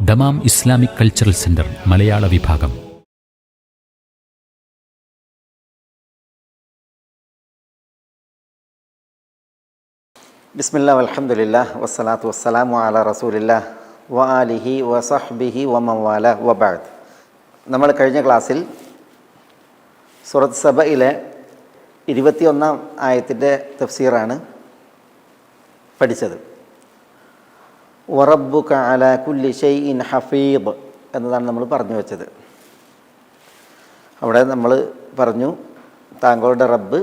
Dammam Islamic cultural centre മലയാള വിഭാഗം. ബിസ്മില്ലാ വൽഹംദുലില്ലാഹ് വസ്സലാത്തു വസ്സലാമു അലാ റസൂലില്ലാഹ് വ ആലിഹി വസഹ്ബിഹി വമൻവാല വബഅദ്. നമ്മൾ കഴിഞ്ഞ ക്ലാസ്സിൽ സൂറത്ത് സബയിലെ 21-ാം ആയത്തിൻ്റെ തഫ്സീറാണ് പഠിച്ചത്. വറബ്ബുക അലാ കുല്ലി ഷൈഇൻ ഹഫീദ് എന്നതാണ് നമ്മൾ പറഞ്ഞു വെച്ചത്. അവിടെ നമ്മൾ പറഞ്ഞു താങ്കളുടെ റബ്ബ്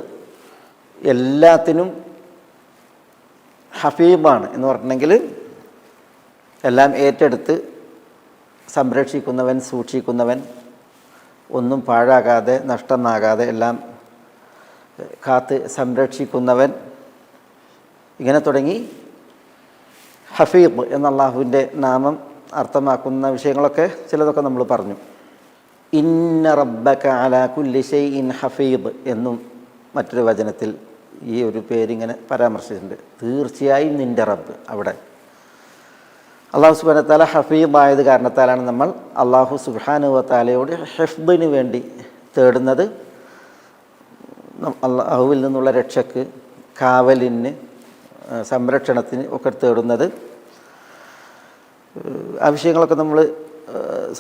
എല്ലാത്തിനും ഹഫീബാണ് എന്ന് പറഞ്ഞിട്ടുണ്ടെങ്കിൽ എല്ലാം ഏറ്റെടുത്ത് സംരക്ഷിക്കുന്നവൻ, സൂക്ഷിക്കുന്നവൻ, ഒന്നും പാഴാകാതെ നഷ്ടമാകാതെ എല്ലാം കാത്ത് സംരക്ഷിക്കുന്നവൻ, ഇങ്ങനെ തുടങ്ങി ഹഫീബ് എന്ന അള്ളാഹുവിൻ്റെ നാമം അർത്ഥമാക്കുന്ന വിഷയങ്ങളൊക്കെ ചിലതൊക്കെ നമ്മൾ പറഞ്ഞു. ഇന്ന റബ്ബക അലാ കുല്ലി ഷൈഇൻ ഹഫീദ് എന്നും മറ്റൊരു വചനത്തിൽ ഈ ഒരു പേരിങ്ങനെ പരാമർശിച്ചിട്ടുണ്ട്. തീർച്ചയായും നിൻ്റെ റബ്ബ്. അവിടെ അള്ളാഹു സുബ്ഹാനഹു വ തആല ഹഫീദായത് കാരണത്താലാണ് നമ്മൾ അള്ളാഹു സുബ്ഹാനഹു വ തആലയോട് ഹിഫ്ദിന് വേണ്ടി തേടുന്നത്, അള്ളാഹുവിൽ നിന്നുള്ള രക്ഷക്ക്, കാവലിന്, സംരക്ഷണത്തിന് ഒക്കെ തേടുന്നത്. ആ വിഷയങ്ങളൊക്കെ നമ്മൾ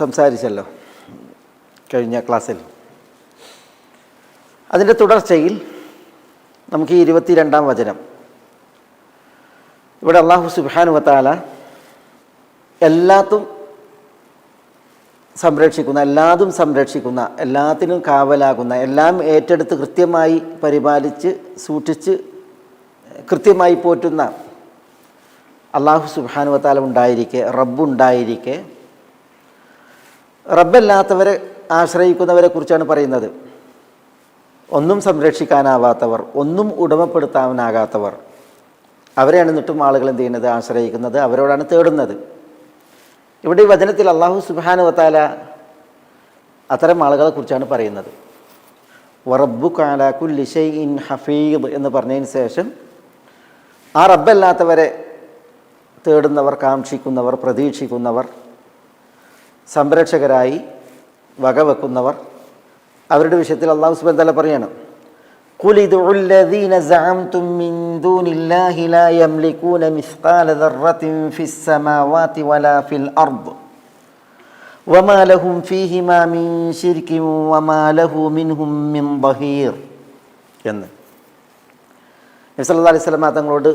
സംസാരിച്ചല്ലോ കഴിഞ്ഞ ക്ലാസ്സിൽ. അതിൻ്റെ തുടർച്ചയിൽ നമുക്ക് ഈ 22-ാം വചനം, ഇവിടെ അള്ളാഹു സുബ്ഹാനഹു വ തആല എല്ലാത്തും സംരക്ഷിക്കുന്ന, എല്ലാതും സംരക്ഷിക്കുന്ന, എല്ലാത്തിനും കാവലാകുന്ന, എല്ലാം ഏറ്റെടുത്ത് കൃത്യമായി പരിപാലിച്ച് സൂക്ഷിച്ച് കൃത്യമായി പോറ്റുന്ന അള്ളാഹു സുബ്ഹാനഹു വ തആല ഉണ്ടായിരിക്കെ, റബ്ബുണ്ടായിരിക്കെ, റബ്ബല്ലാത്തവരെ ആശ്രയിക്കുന്നവരെ കുറിച്ചാണ് പറയുന്നത്. ഒന്നും സംരക്ഷിക്കാനാവാത്തവർ, ഒന്നും ഉടമപ്പെടുത്താനാകാത്തവർ, അവരെയാണ് എന്നിട്ടും ആളുകൾ എന്ത് ചെയ്യുന്നത്? ആശ്രയിക്കുന്നത്, അവരോടാണ് തേടുന്നത്. ഇവിടെ ഈ വചനത്തിൽ അള്ളാഹു സുബ്ഹാനഹു വ തആല അത്തരം ആളുകളെ കുറിച്ചാണ് പറയുന്നത്. വറബ്ബുക അലാ കുല്ലി ഷൈഇൻ ഹഫീദ് എന്ന് പറഞ്ഞതിന് ശേഷം ആ റബ്ബല്ലാത്തവരെ തേടുന്നവർ, കാക്ഷിക്കുന്നവർ, പ്രതീക്ഷിക്കുന്നവർ, സംരക്ഷകരായി വകവെക്കുന്നവർ, അവരുടെ വിഷയത്തിൽ അള്ളാഹു സുബ്ഹാനഹു വ തആല പറയാണ്, ഖുൽ ഇദ്ഉല്ലദീന സഅംതും മിൻ ദൂനില്ലാഹി ലാ യംലികൂന മിസ്ഖാല ദർറത്തിൻ ഫിസ് സമാവാതി വലാ ഫിൽ അർദ് വമാ ലഹും ഫീഹിമാ മിൻ ശിർകിൻ വമാ ലഹു മിൻഹും മിൻ ദഹീർ എന്ന് നബി സല്ലല്ലാഹു അലൈഹി വസല്ലം തങ്ങളോട്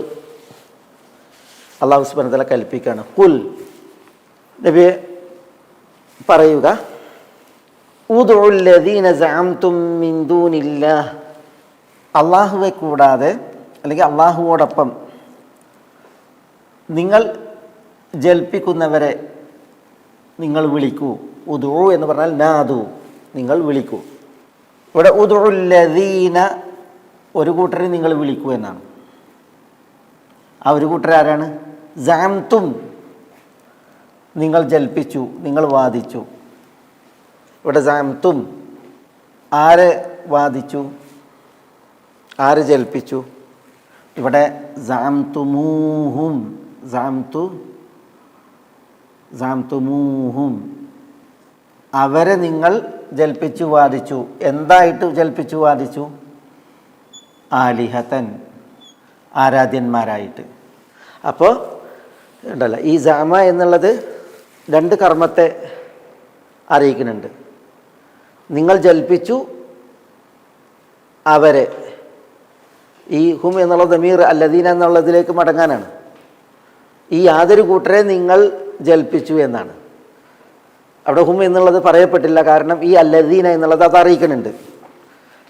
അള്ളാഹു സുബ്ഹാനഹു വ തആല കൽപ്പിക്കുകയാണ്. ഖുൽ, നബിയെ പറയുക, ഉദ്ഉല്ലദീന സഅംതും മിൻ ദൂനില്ലാഹ്, അള്ളാഹുവെ കൂടാതെ അല്ലെങ്കിൽ അള്ളാഹുവോടൊപ്പം നിങ്ങൾ ജൽപ്പിക്കുന്നവരെ നിങ്ങൾ വിളിക്കൂ. ഉദ്ഉ എന്ന് പറഞ്ഞാൽ നാദു, നിങ്ങൾ വിളിക്കൂ. ഇവിടെ ഉദ്ഉല്ലദീന ഒരു കൂട്ടരെ നിങ്ങൾ വിളിക്കൂ എന്നാണ്. ആ ഒരു കൂട്ടർ ആരാണ്? സഅംതും, നിങ്ങൾ ജൽപ്പിച്ചു, നിങ്ങൾ വാദിച്ചു. ഇവിടെ സഅംതും ആരെ വാദിച്ചു, ആര് ജൽപ്പിച്ചു? ഇവിടെ സഅംതുമൂഹും, സഅംതുമൂഹും, അവരെ നിങ്ങൾ ജൽപ്പിച്ചു വാദിച്ചു. എന്തായിട്ട് ജൽപ്പിച്ചു വാദിച്ചു? ആലിഹത്തൻ, ആരാധ്യന്മാരായിട്ട്. അപ്പോൾ ഉണ്ടല്ലോ, ഈ സഅമ എന്നുള്ളത് രണ്ട് കർമ്മത്തെ അറിയിക്കുന്നുണ്ട്. നിങ്ങൾ ജൽപ്പിച്ചു അവരെ, ഈ ഹും എന്നുള്ള ദമീർ അല്ലദീന എന്നുള്ളതിലേക്ക് മടങ്ങാനാണ്. ഈ യാതൊരു കൂട്ടരെ നിങ്ങൾ ജൽപ്പിച്ചു എന്നാണ്. അവിടെ ഹും എന്നുള്ളത് പറയപ്പെട്ടില്ല, കാരണം ഈ അല്ലദീന എന്നുള്ളത് അത് അറിയിക്കുന്നുണ്ട്.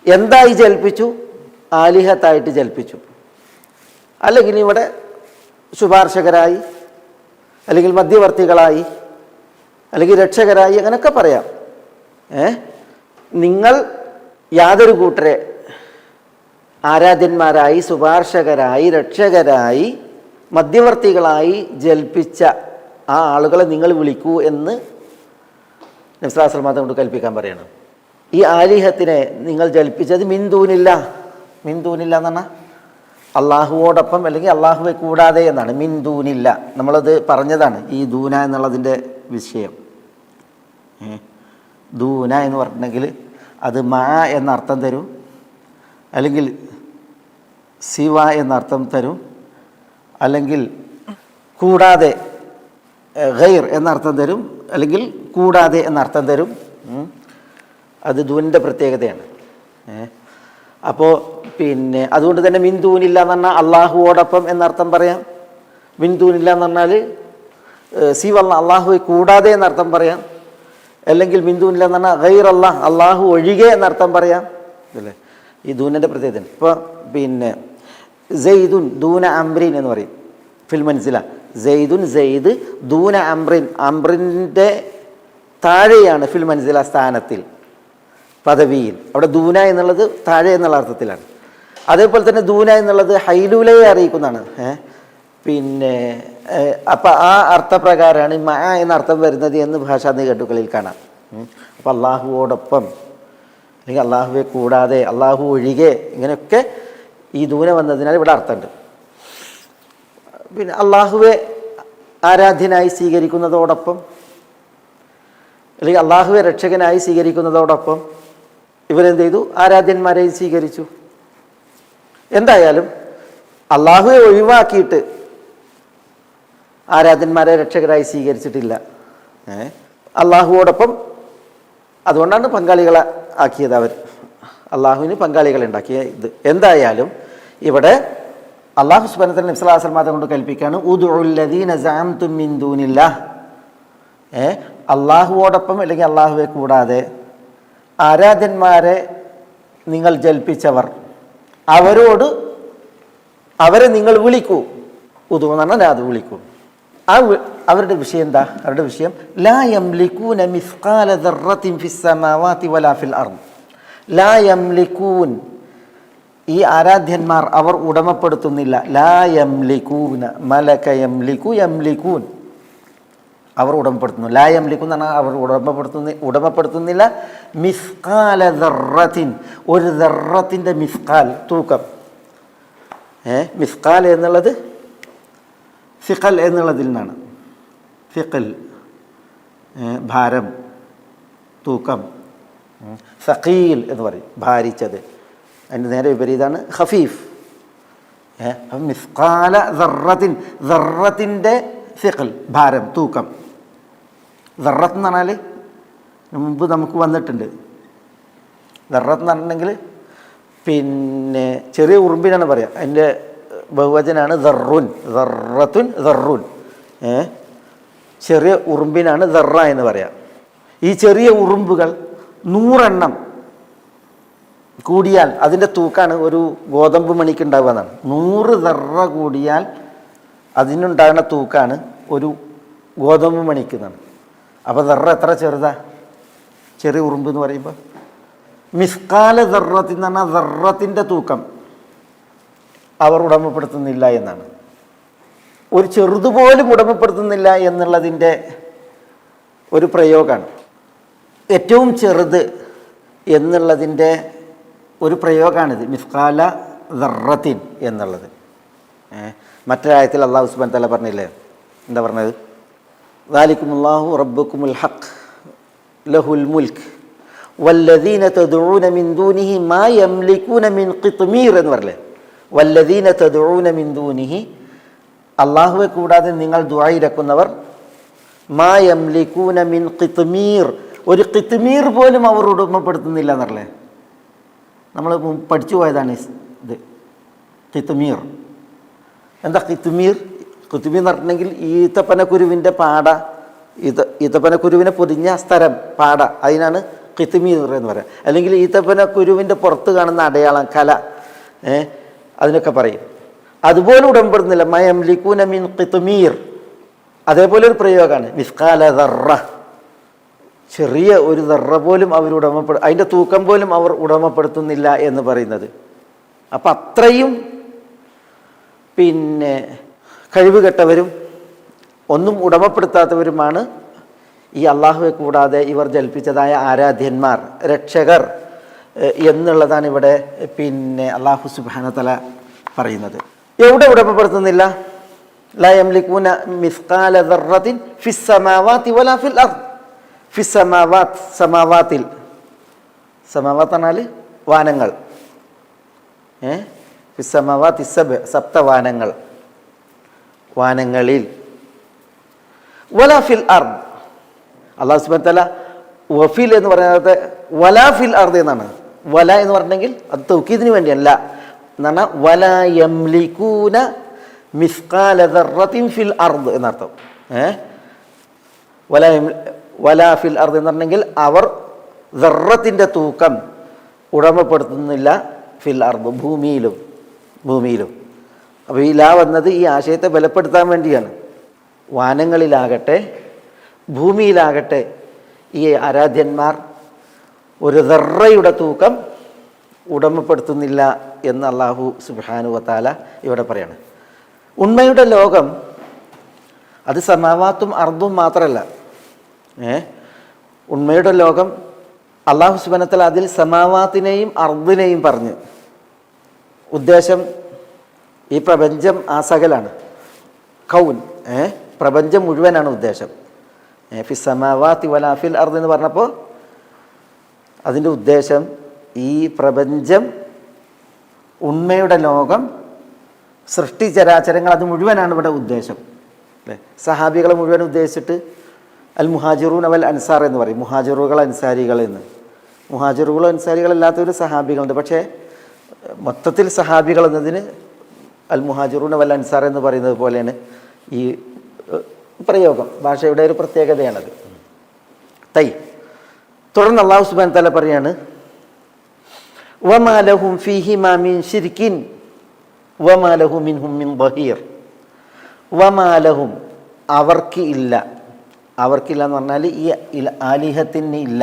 എന്തായി ജൽപ്പിച്ചു? ആലിഹത്തായിട്ട് ജൽപ്പിച്ചു. അല്ലെങ്കിൽ ഇവിടെ ശുപാർശകരായി, അല്ലെങ്കിൽ മധ്യവർത്തികളായി, അല്ലെങ്കിൽ രക്ഷകരായി, അങ്ങനെയൊക്കെ പറയാം. നിങ്ങൾ യാതൊരു കൂട്ടരെ ആരാധ്യന്മാരായി, ശുപാർശകരായി, രക്ഷകരായി, മധ്യവർത്തികളായി ജൽപ്പിച്ച ആ ആളുകളെ നിങ്ങൾ വിളിക്കൂ എന്ന് നബി സല്ലല്ലാഹു അലൈഹി വസല്ലം കൊണ്ട് കൽപ്പിക്കാൻ പറയണം. ഈ ആലിഹത്തിനെ നിങ്ങൾ ജൽപ്പിച്ചത് മിൻ ദൂനില്ല എന്ന് പറഞ്ഞാൽ അള്ളാഹുവോടൊപ്പം അല്ലെങ്കിൽ അള്ളാഹുവെ കൂടാതെ എന്നാണ്. മിൻ ദൂനില്ല, നമ്മളത് പറഞ്ഞതാണ് ഈ ദൂന എന്നുള്ളതിൻ്റെ വിഷയം. ദൂന എന്ന് പറഞ്ഞിട്ടുണ്ടെങ്കിൽ അത് മാ എന്നർത്ഥം തരും, അല്ലെങ്കിൽ സിവ എന്നർത്ഥം തരും, അല്ലെങ്കിൽ കൂടാതെ ഗൈർ എന്നർത്ഥം തരും, അല്ലെങ്കിൽ കൂടാതെ എന്നർത്ഥം തരും. അത് ദൂനിൻ്റെ പ്രത്യേകതയാണ്. അപ്പോൾ പിന്നെ അതുകൊണ്ട് തന്നെ മിന്ദൂനില്ല എന്ന് പറഞ്ഞാൽ അള്ളാഹുവോടൊപ്പം എന്നർത്ഥം പറയാം. മിന്ദൂനില്ല എന്ന് പറഞ്ഞാൽ സിവ അള്ളാഹുവെ കൂടാതെ എന്നർത്ഥം പറയാം. അല്ലെങ്കിൽ മിന്ദൂനില്ല എന്ന് പറഞ്ഞാൽ ഗൈർ അള്ളാഹു ഒഴികെ എന്നർത്ഥം പറയാം. അല്ലേ ഈ ദൂനിൻ്റെ പ്രത്യേകത. ഇപ്പോൾ പിന്നെ സെയ്ദുൻ ദൂന അംറിൻ എന്ന് പറയും ഫിൽ മൻസില. സെയ്ദുൻ സെയ്ദ് ദൂന അംറിൻ, അംറിൻ്റെ താഴെയാണ് ഫിൽ മൻസില സ്ഥാനത്തിൽ, പദവിയിൽ. അവിടെ ദൂന എന്നുള്ളത് താഴെ എന്നുള്ള അർത്ഥത്തിലാണ്. അതേപോലെ തന്നെ ദൂന എന്നുള്ളത് ഹൈലൂലയെ അറിയിക്കുന്നതാണ്. പിന്നെ അപ്പം ആ അർത്ഥപ്രകാരമാണ് മ എന്ന അർത്ഥം വരുന്നത് എന്ന് ഭാഷാ നിഘണ്ടുക്കളിൽ കാണാം. അപ്പം അള്ളാഹുവോടൊപ്പം അല്ലെങ്കിൽ അള്ളാഹുവെ കൂടാതെ, അള്ളാഹു ഒഴികെ, ഇങ്ങനെയൊക്കെ ഈ ദൂന വന്നതിനാൽ ഇവിടെ അർത്ഥമുണ്ട്. പിന്നെ അള്ളാഹുവെ ആരാധ്യനായി സ്വീകരിക്കുന്നതോടൊപ്പം അല്ലെങ്കിൽ അള്ളാഹുവെ രക്ഷകനായി സ്വീകരിക്കുന്നതോടൊപ്പം ഇവരെന്ത് ചെയ്തു? ആരാധ്യന്മാരെയും സ്വീകരിച്ചു. എന്തായാലും അള്ളാഹുവെ ഒഴിവാക്കിയിട്ട് ആരാധ്യന്മാരെ രക്ഷകരായി സ്വീകരിച്ചിട്ടില്ല. അള്ളാഹുവോടൊപ്പം അതുകൊണ്ടാണ് പങ്കാളികളെ ആക്കിയത്. അവർ അള്ളാഹുവിന് പങ്കാളികളെ ഉണ്ടാക്കിയ ഇത്. എന്തായാലും ഇവിടെ അള്ളാഹു സുബ്ഹാനഹു വ തആല നബി സല്ലല്ലാഹു അലൈഹി വസല്ലം കൊണ്ട് കൽപ്പിക്കുകയാണ്, ഉദ്ഉൽ ലദീന സഅംതും മിൻ ദൂനില്ലാഹ്. അള്ളാഹുവോടൊപ്പം അല്ലെങ്കിൽ അള്ളാഹുവെ കൂടാതെ ആരാധ്യന്മാരെ നിങ്ങൾ ജൽപ്പിച്ചവർ, അവരെ നിങ്ങൾ വിളിക്കൂ. ഉദു എന്ന് പറഞ്ഞാൽ അത് വിളിക്കൂ. അവരുടെ വിഷയം എന്താ? അവരുടെ വിഷയം ലാ യംലികൂന മിസ്ഖാല ദർറത്തിൻ ഫിസ് സമാവാതി വലാ ഫിൽ അർദ്. ലാ യംലികൂൻ, ഈ ആരാധ്യന്മാർ അവർ ഉടമപ്പെടുത്തുന്നില്ല. ലാ യംലികൂന, മലക യംലികു യംലികൂൻ, അവർ ഉടമപ്പെടുത്തുന്നു. ലാ യംലിക്കു എന്ന് പറഞ്ഞാൽ അവർ ഉടമപ്പെടുത്തുന്നില്ല. മിസ്ഖാല ദർറത്തിൻ, ഒരു ദർറത്തിൻ്റെ മിസ്ഖാൽ, തൂക്കം. മിസ്ഖാൽ എന്നുള്ളത് ഫിഖൽ എന്നുള്ളതിൽ നിന്നാണ്. ഫിഖൽ ഭാരം, തൂക്കം. സഖീൽ എന്ന് പറയും ഭാരിച്ചത്. അതിൻ്റെ നേരെ വിപരീതമാണ് ഖഫീഫ്. അപ്പം മിസ്ഖാല ദർറത്തിൻ, ദർറത്തിൻ്റെ ഫിഖൽ, ഭാരം, തൂക്കം. ദർറത്ത് എന്ന് പറഞ്ഞാൽ മുമ്പ് നമുക്ക് വന്നിട്ടുണ്ട്. ദർറത്ത് എന്ന് പറഞ്ഞിട്ടുണ്ടെങ്കിൽ പിന്നെ ചെറിയ ഉറുമ്പിനാണ് പറയുക. അതിൻ്റെ ബഹുവചനാണ് ദർറുൻ, ദർറത്തുൻ, ദർറുൻ. ചെറിയ ഉറുമ്പിനാണ് ദർറ എന്ന് പറയാം. ഈ ചെറിയ ഉറുമ്പുകൾ 100 എണ്ണം കൂടിയാൽ അതിൻ്റെ തൂക്കാണ് ഒരു ഗോതമ്പ് മണിക്ക് ഉണ്ടാവുക എന്നാണ്. 100 ദർറ കൂടിയാൽ അതിനുണ്ടാകുന്ന തൂക്കാണ് ഒരു ഗോതമ്പ് മണിക്ക് എന്നാണ്. അപ്പോൾ ദർറ എത്ര ചെറുതാ, ചെറിയ ഉറുമ്പ് എന്ന് പറയുമ്പോൾ. മിസ്കാല ദർറത്തിൽ എന്ന് പറഞ്ഞാൽ ദർറത്തിൻ്റെ തൂക്കം അവർ ഉടമപ്പെടുത്തുന്നില്ല എന്നാണ്. ഒരു ചെറുതുപോലും ഉടമപ്പെടുത്തുന്നില്ല എന്നുള്ളതിൻ്റെ ഒരു പ്രയോഗമാണ്. ഏറ്റവും ചെറുത് എന്നുള്ളതിൻ്റെ ഒരു പ്രയോഗമാണിത്, മിസ്കാല ദർറത്തിൻ എന്നുള്ളത്. മറ്റൊരായത്തിൽ അല്ലാഹു സുബ്ഹാനഹു വ തആല പറഞ്ഞില്ലേ, എന്താ പറഞ്ഞത്? ദാലികുമുല്ലാഹു റബ്ബുകുമുൽ ഹഖ് ലഹുൽ മുൽക്ക് വല്ലദീന തദ്ഊന മിൻ ദൂനിഹി മാ യംലികൂന മിൻ ഖിത്മീർ എന്ന് പറയല്ലേ. വല്ലദീന തദ്ഊന മിൻ ദൂനിഹി, അള്ളാഹുവെ കൂടാതെ നിങ്ങൾ ദുആ ഇരക്കുന്നവർ, മാ യംലികൂന മിൻ ഖിത്മീർ, ഒരു ഖിത്മീർ പോലും അവർ ഉടമപ്പെടുത്തുന്നില്ല എന്നല്ലേ. നമ്മൾ പഠിച്ചു പോയതാണ് ഇത് ഖിത്മീർ. എന്താ ഖിത്മീർ? ഖിത്മീർ എന്ന് പറഞ്ഞിട്ടുണ്ടെങ്കിൽ ഈത്തപ്പനക്കുരുവിൻ്റെ പാട, ഈത്തപ്പനക്കുരുവിനെ പൊതിഞ്ഞ സ്ഥലം, പാട, അതിനാണ് ഖിത്മീർ എന്ന് പറയുക. അല്ലെങ്കിൽ ഈത്തപ്പനക്കുരുവിൻ്റെ പുറത്ത് കാണുന്ന അടയാളം, കല, അതിനൊക്കെ പറയും. അതുപോലെ ഉടമപ്പെടുന്നില്ല. മയംലികൂന മിൻ ഖിത്മീർ. അതേപോലെ ഒരു പ്രയോഗമാണ് മിസ്കാല ദർറ, ചെറിയ ഒരു ദർറ പോലും അവർ അതിൻ്റെ തൂക്കം പോലും അവർ ഉടമപ്പെടുത്തുന്നില്ല എന്ന് പറയുന്നത്. അപ്പം അത്രയും പിന്നെ കഴിവുകെട്ടവരും ഒന്നും ഉടമപ്പെടുത്താത്തവരുമാണ് ഈ അള്ളാഹുവെ കൂടാതെ ഇവർ ജൽപ്പിച്ചതായ ആരാധ്യന്മാർ, രക്ഷകർ എന്നുള്ളതാണ് ഇവിടെ പിന്നെ അള്ളാഹു സുബ്ഹാനഹു വ തആല പറയുന്നത്. എവിടെ ഉടമപ്പെടുത്തുന്നില്ല? ലാ യംലികൂന മിസ്ഖാല ദർറത്തിൻ ഫിസ് സമാവാതി വലാ ഫിൽ അർദ്. ഫിസ് സമാവാത്ത്, സമാവാത്തിൽ, സമാവാത്ത് പറഞ്ഞാൽ വാനങ്ങൾ, ഫിസ് സമാവാതി സബ്, സപ്തവാനങ്ങൾ, വാനങ്ങളിൽ, വലാ ഫിൽ അർദ്. അല്ലാഹു സുബ്ഹാനഹു വ തആല വഫിൽ എന്ന് പറയുന്നത് വലാ ഫിൽ അർദ് എന്നാണ്. വല എന്ന് പറഞ്ഞെങ്കിൽ അത് തൗക്കീദിന് വേണ്ടിയല്ല എന്നാണ്. വലാ യംലികൂന മിസ്ഖാല ദർറത്തിൻ ഫിൽ അർദ് എന്നർത്ഥം. വലാ ഫിൽ അർദ് എന്ന് പറഞ്ഞെങ്കിൽ അവർ ദർറത്തിൻ്റെ തൂക്കം ഉടമപ്പെടുത്തുന്നില്ല ഫിൽ അർദ്, ഭൂമിയിലും. അപ്പോൾ ഈ ലാ വന്നത് ഈ ആശയത്തെ ബലപ്പെടുത്താൻ വേണ്ടിയാണ്. വാനങ്ങളിലാകട്ടെ ഭൂമിയിലാകട്ടെ ഈ ആരാധ്യന്മാർ ഒരു ദർറയുടെ തൂക്കം ഉടമപ്പെടുത്തുന്നില്ല എന്ന് അല്ലാഹു സുബ്ഹാനഹു വ തആല ഇവിടെ പറയാണ്. ഉണ്മയുടെ ലോകം അത് സമാവാത്തും അർദും മാത്രമല്ല. ഉണ്മയുടെ ലോകം അല്ലാഹു സുബ്ഹാനഹു വ തആല അതിൽ സമാവാത്തിനെയും അർദിനെയും പറഞ്ഞ്, ഉദ്ദേശം ഈ പ്രപഞ്ചം ആസകലാണ്, കൗൻ, പ്രപഞ്ചം മുഴുവനാണ് ഉദ്ദേശം. ഫിസ് സമാവാതി വലാ ഫിൽ അർദ് എന്ന് പറഞ്ഞപ്പോൾ അതിൻ്റെ ഉദ്ദേശം ഈ പ്രപഞ്ചം, ഉണ്മയുടെ ലോകം, സൃഷ്ടിചരാചരങ്ങൾ, അത് മുഴുവനാണ് ഇവിടെ ഉദ്ദേശം. അല്ലേ? സഹാബികളെ മുഴുവൻ ഉദ്ദേശിച്ചിട്ട് അൽ മുഹാജിറൂൻ വൽ അൻസാർ എന്ന് പറയും. മുഹാജിറുകൾ, അൻസാരികൾ എന്ന്. മുഹാജിറുകളും അൻസാരികളല്ലാത്തൊരു സഹാബികളുണ്ട്. പക്ഷേ മൊത്തത്തിൽ സഹാബികൾ എന്നതിന് അൽ മുഹാജിറൂൻ വൽ അൻസാർ എന്ന് പറയുന്നത് പോലെയാണ് ഈ പ്രയോഗം. ഭാഷയുടെ ഒരു പ്രത്യേകതയാണത്. തുടർന്ന് അല്ലാഹു സുബ്ഹാനഹു വ തആല പറയാണ്, വമാ ലഹും ഫീഹിമാ മിൻ ശിർകിൻ വമാ ലഹു മിൻഹും മിൻ ദഹീർ. വമാ ലഹും, അവർക്ക് ഇല്ല. അവർക്കില്ല എന്ന് പറഞ്ഞാൽ ഈ ആലിഹത്തിന് ഇല്ല.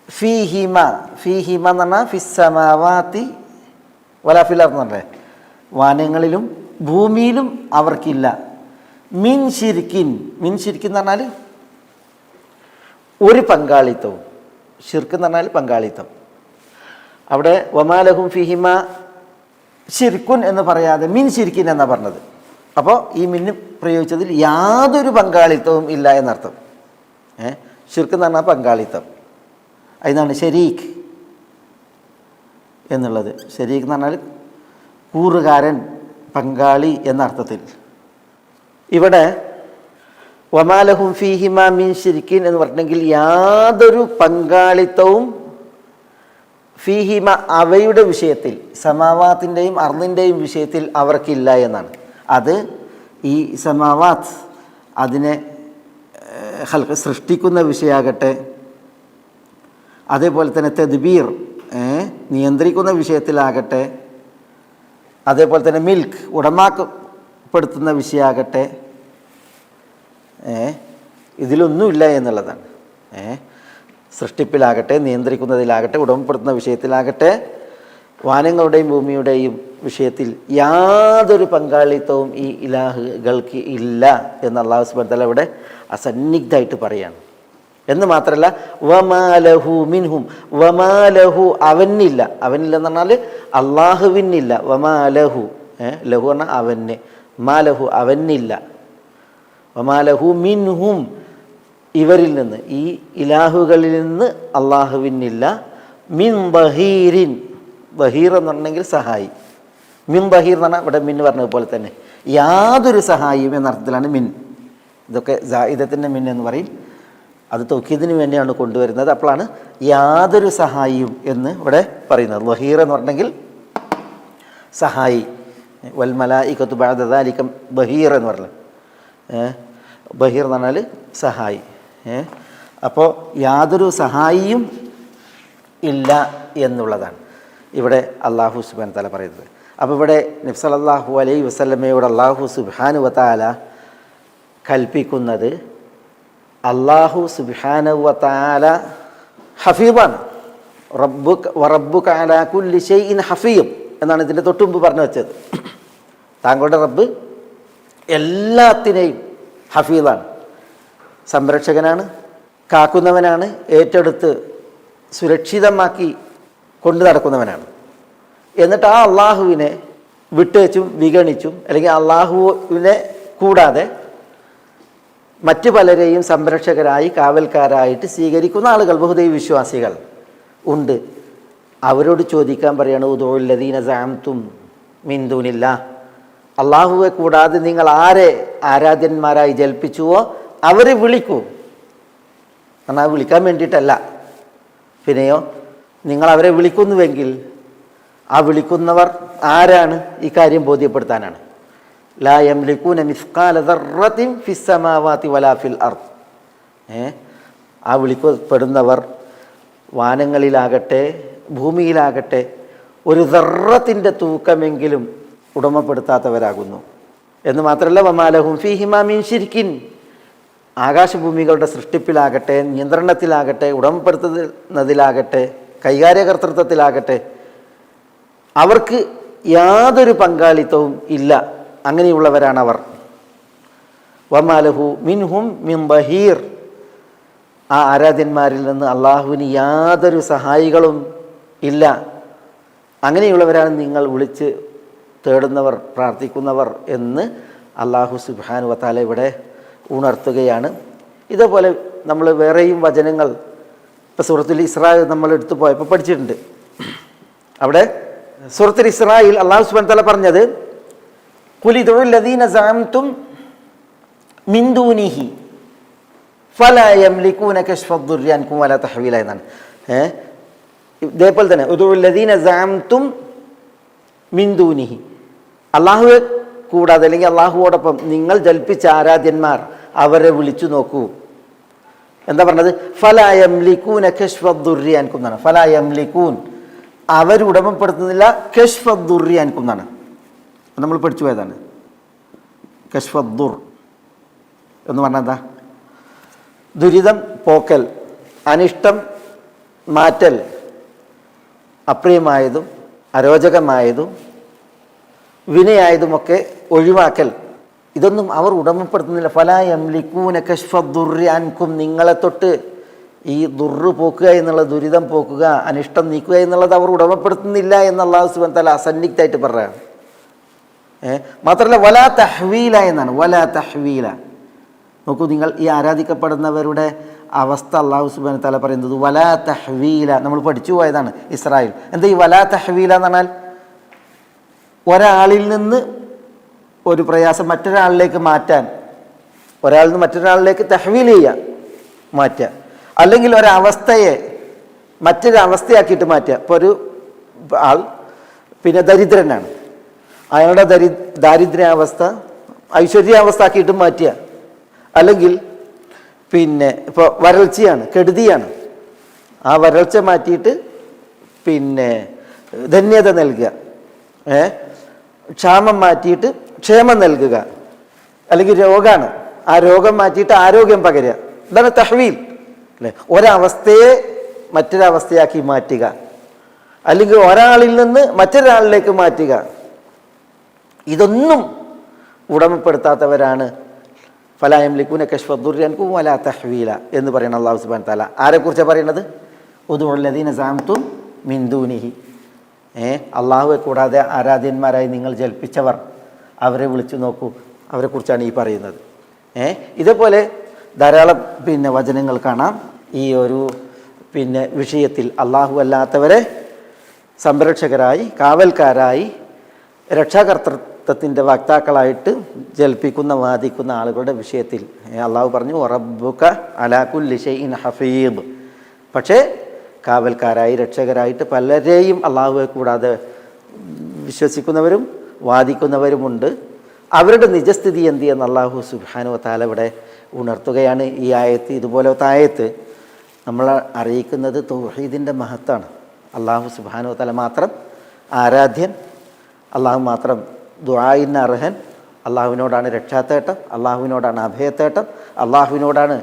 ഫീഹിമ, ഫീഹിമ എന്ന് പറഞ്ഞാൽ ഫിസ് സമാവാതി വലാ ഫിൽ അർദ് എന്ന് പറഞ്ഞേ, വാനങ്ങളിലും ഭൂമിയിലും അവർക്കില്ല. മിൻ ശിർകിൻ, മിൻ ശിർകിൻ എന്ന് പറഞ്ഞാൽ ഒരു പങ്കാളിത്തവും. ഷിർക്ക് എന്ന് പറഞ്ഞാൽ പങ്കാളിത്തം. അവിടെ വമാലഹും ഫിഹിമ ഷിർക്കുൻ എന്ന് പറയാതെ മിൻ ശിർക്കിൻ എന്നാണ് പറഞ്ഞത്. അപ്പോൾ ഈ മിന്ന് പ്രയോഗിച്ചതിൽ യാതൊരു പങ്കാളിത്തവും ഇല്ല എന്നർത്ഥം. ഷിർക്ക് എന്ന് പറഞ്ഞാൽ പങ്കാളിത്തം. അതിനാണ് ശരീക്ക് എന്നുള്ളത്. ശരീക്ക് എന്ന് പറഞ്ഞാൽ കൂറുകാരൻ, പങ്കാളി എന്ന അർത്ഥത്തിൽ. ഇവിടെ വമാലഹും ഫീഹിമ മിൻ ശിർക്കിൻ എന്ന് പറഞ്ഞെങ്കിൽ യാതൊരു പങ്കാളിത്തവും ഫീഹിമ, അവയുടെ വിഷയത്തിൽ, സമാവാത്തിൻ്റെയും അർദിൻ്റെയും വിഷയത്തിൽ അവർക്കില്ല എന്നാണ്. അത് ഈ സമാവാത്ത്, അതിനെ സൃഷ്ടിക്കുന്ന വിഷയമാകട്ടെ, അതേപോലെ തന്നെ തദ്ബീർ, നിയന്ത്രിക്കുന്ന വിഷയത്തിലാകട്ടെ, അതേപോലെ തന്നെ മിൽക്ക്, ഉടമാക്കപ്പെടുത്തുന്ന വിഷയമാകട്ടെ, ഇതിലൊന്നുമില്ല എന്നുള്ളതാണ്. സൃഷ്ടിപ്പിലാകട്ടെ, നിയന്ത്രിക്കുന്നതിലാകട്ടെ, ഉടമപ്പെടുത്തുന്ന വിഷയത്തിലാകട്ടെ, വാനങ്ങളുടെയും ഭൂമിയുടെയും വിഷയത്തിൽ യാതൊരു പങ്കാളിത്തവും ഈ ഇലാഹുകൾക്ക് ഇല്ല എന്ന് അല്ലാഹു സുബ്ഹാനഹു വ തആല ഇവിടെ അസന്നിഗ്ധമായിട്ട് പറയാണ്. എന്ന് മാത്രമല്ല വമാലഹു മിൻഹും, വമാലഹു അവനില്ല, അവനില്ല എന്ന് പറഞ്ഞാൽ അള്ളാഹുവിനില്ല. വമാലഹു, ലഹു പറഞ്ഞാൽ അവന്, മാലഹു അവനില്ല. വമാലഹു മിൻഹും ഇവരിൽ നിന്ന്, ഈ ഇലാഹുകളിൽ നിന്ന് അള്ളാഹുവിനില്ല. മിൻ ബഹീരിൻ, ബഹീർ എന്ന് പറഞ്ഞെങ്കിൽ സഹായി. മിൻ ബഹീർ എന്ന് പറഞ്ഞാൽ ഇവിടെ മിൻ പറഞ്ഞതുപോലെ തന്നെ യാതൊരു സഹായിയും എന്ന അർത്ഥത്തിലാണ് മിൻ. ഇതൊക്കെ ജായിദത്തിൻ്റെ മിൻ എന്ന് പറയും. അത് തൗക്കീദിന് വേണ്ടിയാണ് കൊണ്ടുവരുന്നത്. അപ്പോഴാണ് യാതൊരു സഹായിയും എന്ന് ഇവിടെ പറയുന്നത്. ബഹീർ എന്ന് പറഞ്ഞെങ്കിൽ സഹായി. വൽ മലായികത്തു ബഅദ ദാലിക ബഹീർ എന്ന് പറഞ്ഞത്, ബഹീർ എന്ന് പറഞ്ഞാൽ സഹായി. അപ്പോൾ യാതൊരു സഹായിയും ഇല്ല എന്നുള്ളതാണ് ഇവിടെ അല്ലാഹു സുബ്ഹാനഹു വ തആല പറയുന്നത്. അപ്പോൾ ഇവിടെ നബി സല്ലല്ലാഹു അലൈഹി വസല്ലമയോട് അല്ലാഹു സുബ്ഹാനഹു വ തആല കൽപ്പിക്കുന്നത്, അല്ലാഹു സുബ്ഹാനഹു വ തആല ഹഫീദാണ്. റബ്ബുക അലാ കുല്ലി ഷൈഇൻ ഹഫീദ് എന്നാണ് ഇതിൻ്റെ തൊട്ടുമുമ്പ് പറഞ്ഞു വെച്ചത്. താങ്കളുടെ റബ്ബ് എല്ലാത്തിനെയും ഹഫീദാണ്, സംരക്ഷകനാണ്, കാക്കുന്നവനാണ്, ഏറ്റെടുത്ത് സുരക്ഷിതമാക്കി കൊണ്ടു നടക്കുന്നവനാണ്. എന്നിട്ട് ആ അള്ളാഹുവിനെ വിട്ടേച്ചും വിഗണിച്ചും അല്ലെങ്കിൽ അള്ളാഹുവിനെ കൂടാതെ മറ്റു പലരെയും സംരക്ഷകരായി കാവൽക്കാരായിട്ട് സ്വീകരിക്കുന്ന ആളുകൾ, ബഹുദൈവ വിശ്വാസികൾ ഉണ്ട്. അവരോട് ചോദിക്കാൻ പറയാണ്, ഉദുഉല്ലദീന സഅംതും മിൻ ദൂനില്ലാ, അള്ളാഹുവെ കൂടാതെ നിങ്ങൾ ആരെ ആരാധ്യന്മാരായി ജൽപ്പിച്ചുവോ അവരെ വിളിക്കൂ. എന്നാൽ വിളിക്കാൻ വേണ്ടിയിട്ടല്ല, പിന്നെയോ നിങ്ങൾ അവരെ വിളിക്കുന്നുവെങ്കിൽ ആ വിളിക്കുന്നവർ ആരാണ് ഈ കാര്യം ബോധ്യപ്പെടുത്താനാണ്. ലാ യംലികൂന മിസ്ഖാല ദർറത്തിൻ ഫിസ് സമാവാതി വലാ ഫിൽ അർദ്. ആ വിളിക്കപ്പെടുന്നവർ വാനങ്ങളിലാകട്ടെ ഭൂമിയിലാകട്ടെ ഒരു ദർറത്തിൻ്റെ തൂക്കമെങ്കിലും ഉടമപ്പെടുത്താത്തവരാകുന്നു എന്ന് മാത്രമല്ല, വമാലഹും ഫീഹിമാ മിൻ ശിർക്കിൻ, ആകാശഭൂമികളുടെ സൃഷ്ടിപ്പിലാകട്ടെ നിയന്ത്രണത്തിലാകട്ടെ ഉടമപ്പെടുത്തുന്നതിലാകട്ടെ കൈകാര്യകർത്തൃത്വത്തിലാകട്ടെ അവർക്ക് യാതൊരു പങ്കാളിത്തവും ഇല്ല. അങ്ങനെയുള്ളവരാണവർ. വമാലഹു മിൻഹും മിൻ ബഹീർ, ആ ആരാധ്യന്മാരിൽ നിന്ന് അള്ളാഹുവിന് യാതൊരു സഹായികളും ഇല്ല. അങ്ങനെയുള്ളവരാണ് നിങ്ങൾ വിളിച്ച് തേടുന്നവർ, പ്രാർത്ഥിക്കുന്നവർ എന്ന് അള്ളാഹു സുബ്ഹാനഹു വ തആല ഇവിടെ ഉണർത്തുകയാണ്. ഇതേപോലെ നമ്മൾ വേറെയും വചനങ്ങൾ ഇപ്പോൾ സൂറത്തുൽ ഇസ്രാ നമ്മൾ എടുത്തു പോയപ്പോൾ പഠിച്ചിട്ടുണ്ട്. അവിടെ സൂറത്തുൽ ഇസ്രായിൽ അള്ളാഹു സുബ്ഹാനഹു വ തആല പറഞ്ഞത്, ഖുൽ ഇദ്ഉല്ലദീന സഅംതും മിൻ ദൂനിഹി ഫലാ യംലികൂന കശ്ഫദ്ദുർരി അൻകും വലാ തഹ്വീല എന്നാണ്. ഇതേപോലെ തന്നെ ഉദ്ഉല്ലദീന സഅംതും മിൻ ദൂനിഹി, അള്ളാഹുവെ കൂടാതെ അല്ലെങ്കിൽ അള്ളാഹുവോടൊപ്പം നിങ്ങൾ ജൽപ്പിച്ച ആരാധ്യന്മാർ അവരെ വിളിച്ചു നോക്കൂ. എന്താ പറഞ്ഞത്? ഫലാ യംലികൂന കശ്ഫദ്ദുർരി അൻകും എന്നാണ്. ഫലാ യംലികൂൻ, അവർ ഉടമപ്പെടുത്തുന്നില്ല. കശ്ഫദ്ദുർരി അൻകും എന്നാണ് നമ്മൾ പഠിച്ചു പോയതാണ്. കശ്ഫദ്ദുർ എന്ന് പറഞ്ഞാൽ എന്താ? ദുരിതം പോക്കൽ, അനിഷ്ടം മാറ്റൽ, അപ്രിയമായതും അരോചകമായതും വിനയായതുമൊക്കെ ഒഴിവാക്കൽ. ഇതൊന്നും അവർ ഉടമപ്പെടുത്തുന്നില്ല. ഫലാ യംലികൂന കശ്ഫദ്ദുർരി അൻകും, നിങ്ങളെ തൊട്ട് ഈ ദുർറ് പോക്കുക എന്നുള്ള, ദുരിതം പോക്കുക, അനിഷ്ടം നീക്കുക എന്നുള്ളത് അവർ ഉടമപ്പെടുത്തുന്നില്ല എന്ന് അല്ലാഹു സുബ്ഹാനഹു വ തആല അസന്നിഗ്ധമായിട്ട് പറയുകയാണ്. മാത്രമല്ല വലാ തഹ്വീല എന്നാണ്. വലാ തഹ്വീല. നോക്കൂ, നിങ്ങൾ ഈ ആരാധിക്കപ്പെടുന്നവരുടെ അവസ്ഥ അല്ലാഹു സുബ്ഹാനഹു വ തആല പറയുന്നത് വലാ തഹ്വീല. നമ്മൾ പഠിച്ചു പോയതാണ് ഇസ്രായേൽ. എന്താ ഈ വലാ തഹ്വീല എന്ന് പറഞ്ഞാൽ? ഒരാളിൽ നിന്ന് ഒരു പ്രയാസം മറ്റൊരാളിലേക്ക് മാറ്റാൻ, ഒരാളിൽ നിന്ന് മറ്റൊരാളിലേക്ക് തഹ്വീൽ ചെയ്യുക, മാറ്റുക. അല്ലെങ്കിൽ ഒരവസ്ഥയെ മറ്റൊരവസ്ഥയാക്കിയിട്ട് മാറ്റുക. ഇപ്പോൾ ഒരു ആൾ പിന്നെ ദരിദ്രനാണ്, അയാളുടെ ദാരിദ്ര്യാവസ്ഥ ഐശ്വര്യാവസ്ഥ ആക്കിയിട്ട് മാറ്റുക. അല്ലെങ്കിൽ പിന്നെ ഇപ്പോൾ വരൾച്ചയാണ്, കെടുതിയാണ്, ആ വരൾച്ച മാറ്റിയിട്ട് പിന്നെ ധന്യത നൽകുക. ക്ഷാമം മാറ്റിയിട്ട് ക്ഷേമം നൽകുക. അല്ലെങ്കിൽ രോഗമാണ്, ആ രോഗം മാറ്റിയിട്ട് ആരോഗ്യം പകരുക. ഇതാണ് തഹ്വീൽ അല്ലേ? ഒരവസ്ഥയെ മറ്റൊരവസ്ഥയാക്കി മാറ്റുക, അല്ലെങ്കിൽ ഒരാളിൽ നിന്ന് മറ്റൊരാളിലേക്ക് മാറ്റുക. ഇതൊന്നും ഉടമപ്പെടുത്താത്തവരാണ് ഫലാ യംലികൂന കശ്ഫദ്ദുർരി അൻകും വലാ തഹ്വീല എന്ന് പറയുന്ന അല്ലാഹു സുബ്ഹാനഹു വ തആല. ആരെക്കുറിച്ചാണ് പറയുന്നത്? ഉദ്ഉല്ലദീന സഅംതും മിൻ ദൂനിഹി, അള്ളാഹുവെ കൂടാതെ ആരാധ്യന്മാരായി നിങ്ങൾ ജൽപ്പിച്ചവർ അവരെ വിളിച്ചു നോക്കൂ, അവരെക്കുറിച്ചാണ് ഈ പറയുന്നത്. ഇതേപോലെ ധാരാളം പിന്നെ വചനങ്ങൾ കാണാം ഈ ഒരു പിന്നെ വിഷയത്തിൽ. അള്ളാഹു അല്ലാത്തവരെ സംരക്ഷകരായി കാവൽക്കാരായി രക്ഷാകർത്തൃത്വത്തിൻ്റെ വക്താക്കളായിട്ട് ജൽപ്പിക്കുന്ന വാദിക്കുന്ന ആളുകളുടെ വിഷയത്തിൽ അള്ളാഹു പറഞ്ഞു റബ്ബുക അലാ കുല്ലി ഷൈഇൻ ഹഫീദ്. പക്ഷേ കാവൽക്കാരായി രക്ഷകരായിട്ട് പലരെയും അള്ളാഹുവെ കൂടാതെ വിശ്വസിക്കുന്നവരും വാദിക്കുന്നവരുമുണ്ട്. അവരുടെ നിജസ്ഥിതി എന്ത് എന്ന് അല്ലാഹു സുബ്ഹാനഹു വ തആല ഇവിടെ ഉണർത്തുകയാണ്. ഈ ആയത്ത്, ഇതുപോലത്തെ ആയത്ത് നമ്മൾ അറിയിക്കുന്നത് തൗഹീദിൻ്റെ മഹത്താണ്. അല്ലാഹു സുബ്ഹാനഹു വ തആല മാത്രം ആരാധ്യൻ, അള്ളാഹു മാത്രം ദുആഇന് അർഹൻ, അള്ളാഹുവിനോടാണ് രക്ഷാത്തേട്ടം, അള്ളാഹുവിനോടാണ് അഭയത്തേട്ടം, അള്ളാഹുവിനോടാണ്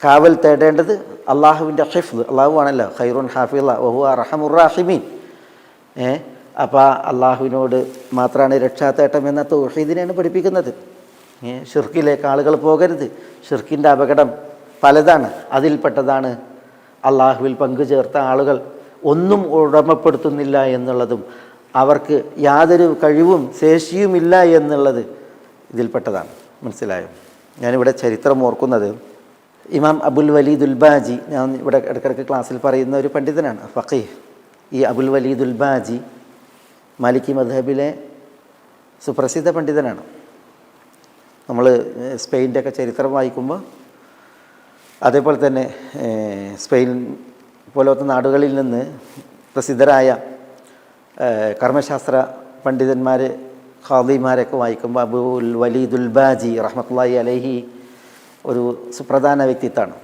കാവൽ തേടേണ്ടത്. അള്ളാഹുവിൻ്റെ ഹിഫ്ദ്, അള്ളാഹു ആണല്ലോ ഖൈറുൻ ഹാഫിള വഹുവ അർഹമുർ റാഹിമീൻ. അപ്പോൾ അള്ളാഹുവിനോട് മാത്രമാണ് രക്ഷാത്തേട്ടം എന്ന തൗഹീദിനെയാണ് പഠിപ്പിക്കുന്നത്. ഷിർക്കിലേക്ക് ആളുകൾ പോകരുത്. ഷിർക്കിൻ്റെ അപകടം പലതാണ്. അതിൽപ്പെട്ടതാണ് അള്ളാഹുവിൽ പങ്കുചേർത്ത ആളുകൾ ഒന്നും ഉടമപ്പെടുത്തുന്നില്ല എന്നുള്ളതും അവർക്ക് യാതൊരു കഴിവും ശേഷിയുമില്ല എന്നുള്ളത് ഇതിൽപ്പെട്ടതാണ്. മനസ്സിലായോ? ഞാനിവിടെ ചരിത്രം ഓർക്കുന്നത് ഇമാം അബുൽ വലീദുൽ ബാജി, ഞാൻ ഇവിടെ ഇടയ്ക്കിടയ്ക്ക് ക്ലാസ്സിൽ പറയുന്ന ഒരു പണ്ഡിതനാണ്, ഫഖീഹ്. ഈ അബുൽ വലീദുൽ ബാജി മാലിക്കി മദ്ഹബിലെ സുപ്രസിദ്ധ പണ്ഡിതനാണ്. നമ്മൾ സ്പെയിൻ്റെ ഒക്കെ ചരിത്രം വായിക്കുമ്പോൾ, അതേപോലെ തന്നെ സ്പെയിൻ പോലത്തെ നാടുകളിൽ നിന്ന് പ്രസിദ്ധരായ കർമ്മശാസ്ത്ര പണ്ഡിതന്മാർ, ഖാദിമാരൊക്കെ വായിക്കുമ്പോൾ അബുൽ വലീദുൽ ബാജി റഹ്മത്തുള്ളാഹി അലൈഹി ഒരു സുപ്രധാന വ്യക്തിത്വമാണ്.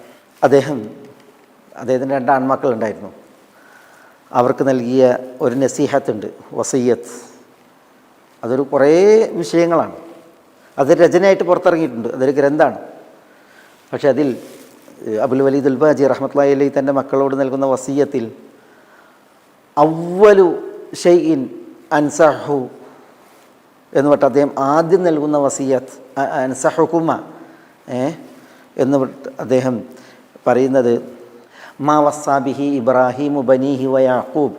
അദ്ദേഹത്തിന് 2 ആൺമക്കളുണ്ടായിരുന്നു. അവർക്ക് നൽകിയ ഒരു നസീഹത്തുണ്ട്, വസിയ്യത്ത്. അതൊരു കുറേ വിഷയങ്ങളാണ്. അത് രചനയായിട്ട് പുറത്തിറങ്ങിയിട്ടുണ്ട്, അതൊരു ഗ്രന്ഥമാണ്. പക്ഷെ അതിൽ അബുൽ വലീദുൽ ബാജി റഹ്മത്തുള്ളാഹി അലൈഹി തൻ്റെ മക്കളോട് നൽകുന്ന വസിയ്യത്തിൽ അവ്വലു ഷൈഇൻ അൻസഹു എന്ന് പറഞ്ഞിട്ട് അദ്ദേഹം ആദ്യം നൽകുന്ന വസിയ്യത്ത് അൻസഹുകുമ എന്ന് അദ്ദേഹം പറയുന്നത് മാ വസ്സാബിഹി ഇബ്രാഹിമു ബനീഹി വ യാക്കൂബ്.